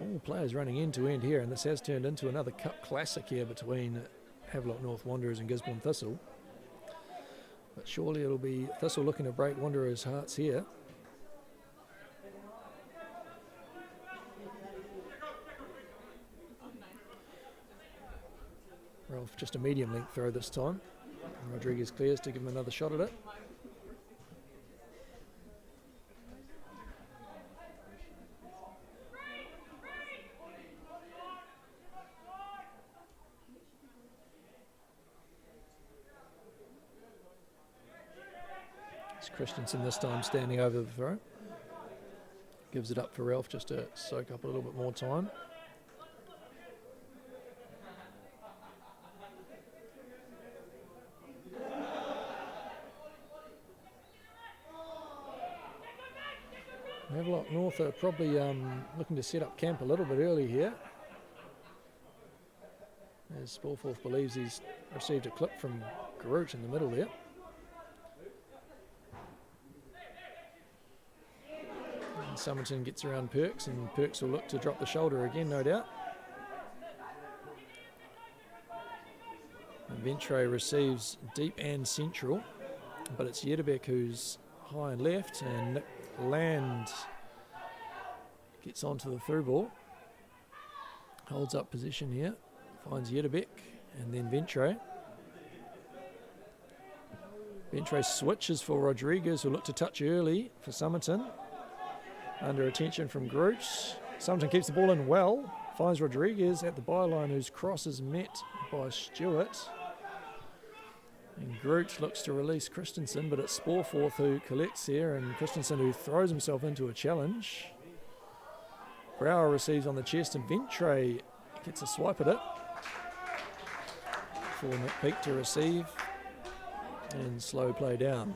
All players running end to end here, and this has turned into another cup classic here between Havelock North Wanderers and Gisborne Thistle. But surely it'll be Thistle looking to break Wanderers' hearts here. Ralph just a medium length throw this time. Rodriguez clears to give him another shot at it. Christensen this time standing over the throw. Gives it up for Ralph just to soak up a little bit more time. Havelock North are probably looking to set up camp a little bit early here, as Sporforth believes he's received a clip from Garut in the middle there. Somerton gets around Perks, and Perks will look to drop the shoulder again, no doubt. And Ventre receives deep and central, but it's Yedebek who's high and left, and Nick Land gets onto the through ball. Holds up position here, finds Yedebek, and then Ventre. Ventre switches for Rodriguez, who look to touch early for Somerton. Under attention from Groot. Somerton keeps the ball in well, finds Rodriguez at the byline, whose cross is met by Stewart. And Groot looks to release Christensen, but it's Sporforth who collects here, and Christensen who throws himself into a challenge. Brower receives on the chest, and Ventre gets a swipe at it for McPeak to receive and slow play down.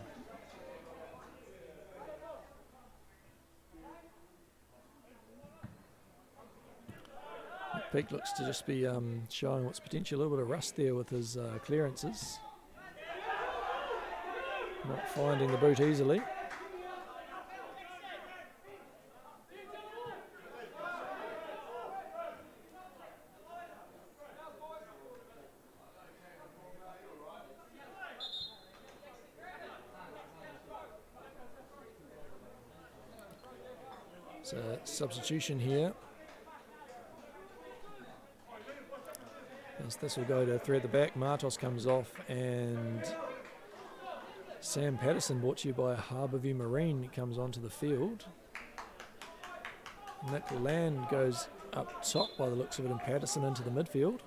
Peak looks to just be showing what's potentially a little bit of rust there with his clearances. Not finding the boot easily. So substitution here. As Thistle go to thread the back, Martos comes off, and Sam Patterson, brought to you by Harbourview Marine, comes onto the field. Nick Land goes up top by the looks of it, and Patterson into the midfield.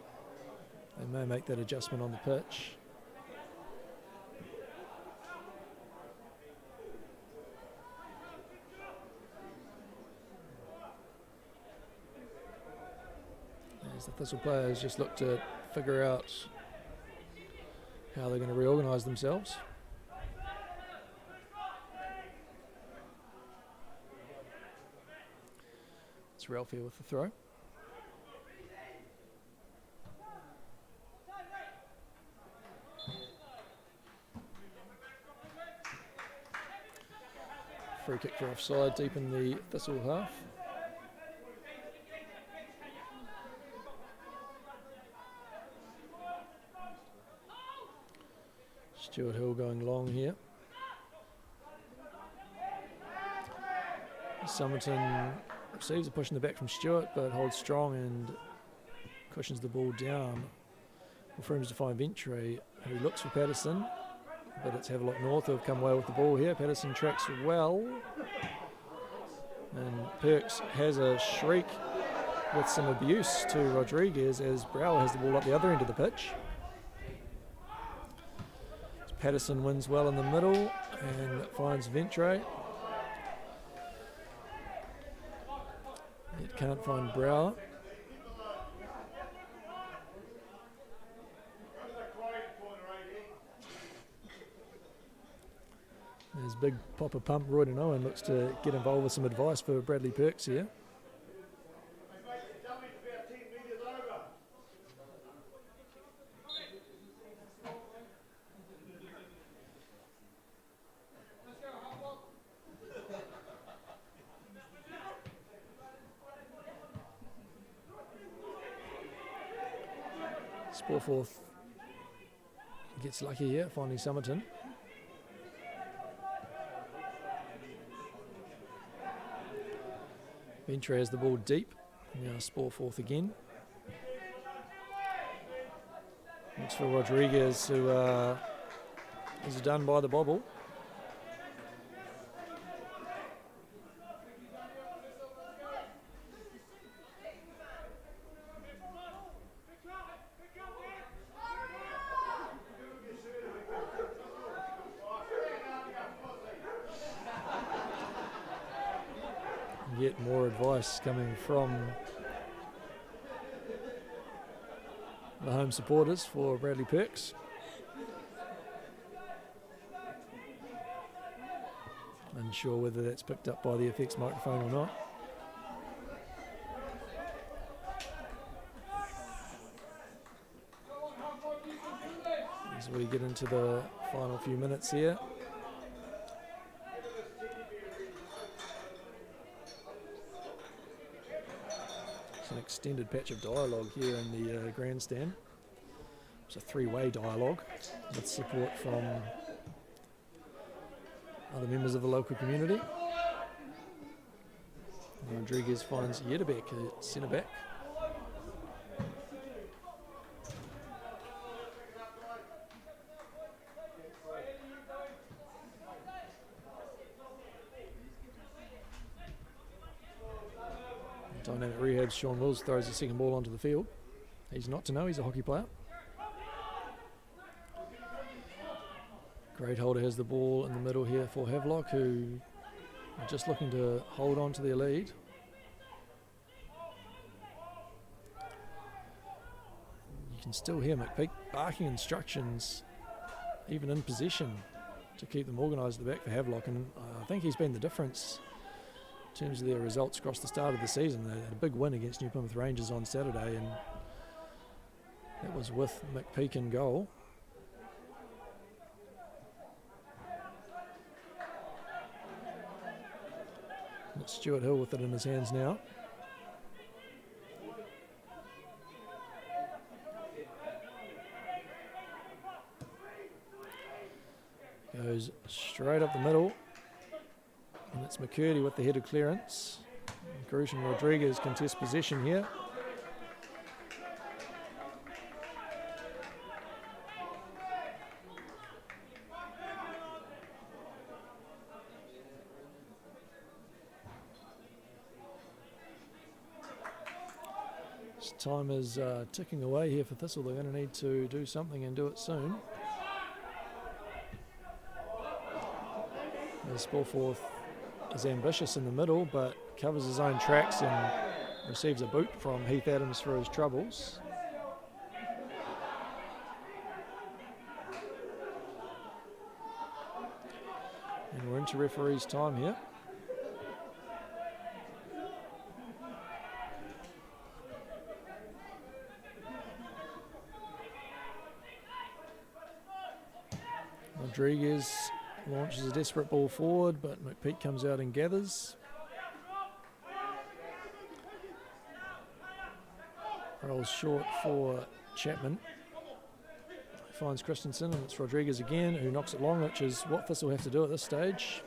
They may make that adjustment on the pitch. As the Thistle players just look to figure out how they're going to reorganise themselves. It's Ralph here with the throw. Free kick for offside deep in the Thistle half. Stuart Hill going long here. Somerton receives a push in the back from Stewart, but holds strong and cushions the ball down. With rooms to find Ventre, who looks for Patterson, but it's Havelock North who have come well with the ball here. Patterson tracks well, and Perks has a shriek with some abuse to Rodriguez as Brower has the ball up the other end of the pitch. Patterson wins well in the middle and finds Ventre. It can't find Brower. There's big Papa Pump. Royden Owen looks to get involved with some advice for Bradley Perks here. Sporforth gets lucky here, finding Somerton. Ventre has the ball deep. Now Sporforth again. Looks for Rodriguez, who is done by the bobble. Yet more advice coming from the home supporters for Bradley Perks. Unsure whether that's picked up by the FX microphone or not. As we get into the final few minutes here. An extended patch of dialogue here in the grandstand. It's a three-way dialogue with support from other members of the local community. Rodriguez finds Yedebek at centre back. Dynamic Rehab's Sean Wills throws the second ball onto the field. He's not to know, he's a hockey player. Great Holder has the ball in the middle here for Havelock, who are just looking to hold on to their lead. You can still hear McPeak barking instructions, even in possession, to keep them organised at the back for Havelock, and I think he's been the difference in terms of their results across the start of the season. They had a big win against New Plymouth Rangers on Saturday, and that was with McPeak in goal. It's Stuart Hill with it in his hands now. Goes straight up the middle. And it's McCurdy with the headed clearance. Grush and Rodriguez contest possession here. Time is ticking away here for Thistle. They're going to need to do something and do it soon. As Spalforth is ambitious in the middle, but covers his own tracks and receives a boot from Heath Adams for his troubles. And we're into referee's time here. Rodriguez launches a desperate ball forward, but McPeak comes out and gathers. Rolls short for Chapman. Finds Christensen, and it's Rodriguez again who knocks it long, which is what Thistle have to do at this stage.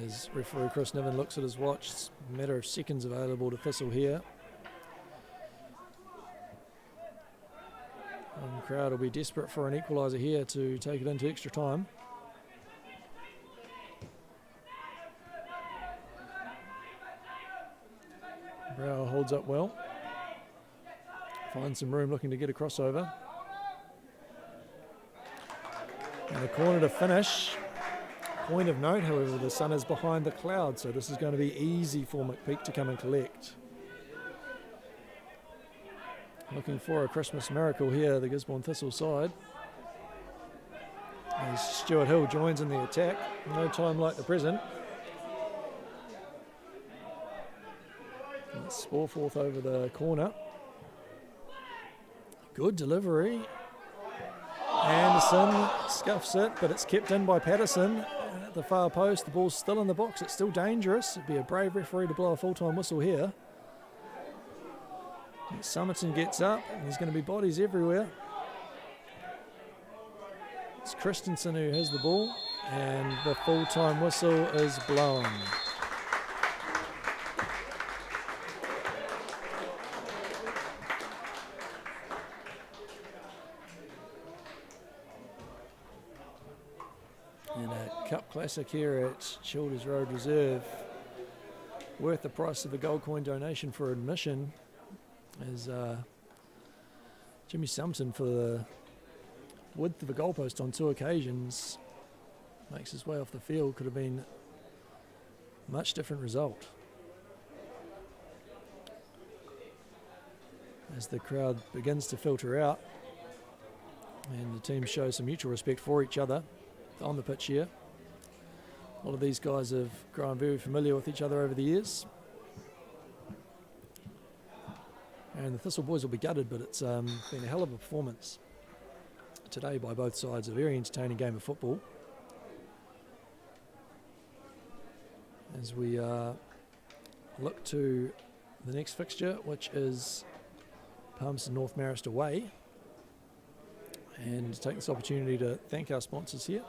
As referee Chris Niven looks at his watch, it's a matter of seconds available to Thistle here. And the crowd will be desperate for an equaliser here to take it into extra time. Brower holds up well. Finds some room looking to get a crossover. And a corner to finish. Point of note, however, the sun is behind the cloud, so this is going to be easy for McPeak to come and collect. Looking for a Christmas miracle here, the Gisborne Thistle side. As Stuart Hill joins in the attack, no time like the present. It's Spalforth over the corner. Good delivery. Anderson scuffs it, but it's kept in by Patterson. At the far post, the ball's still in the box. It's still dangerous. It'd be a brave referee to blow a full-time whistle here. Summerton gets up, and there's going to be bodies everywhere. It's Christensen who has the ball, and the full-time whistle is blown. And a cup classic here at Childers Road Reserve, worth the price of a gold coin donation for admission, is Jimmy Summerton, for the width of a goalpost on 2 occasions, makes his way off the field. Could have been a much different result. As the crowd begins to filter out and the team show some mutual respect for each other on the pitch here. A lot of these guys have grown very familiar with each other over the years. And the Thistle boys will be gutted, but it's been a hell of a performance today by both sides. A very entertaining game of football. As we look to the next fixture, which is Palmerston North Marist away. And take this opportunity to thank our sponsors here.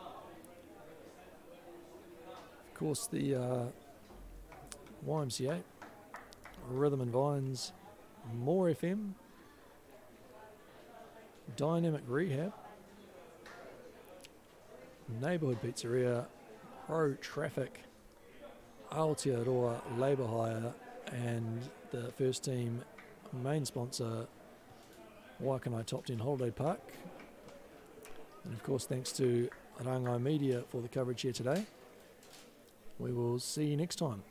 Of course, the YMCA, Rhythm and Vines, More FM, Dynamic Rehab, Neighbourhood Pizzeria, Pro Traffic, Aotearoa Labour Hire, and the first team main sponsor, Waikanai Top 10 Holiday Park. And of course, thanks to Rangai Media for the coverage here today. We will see you next time.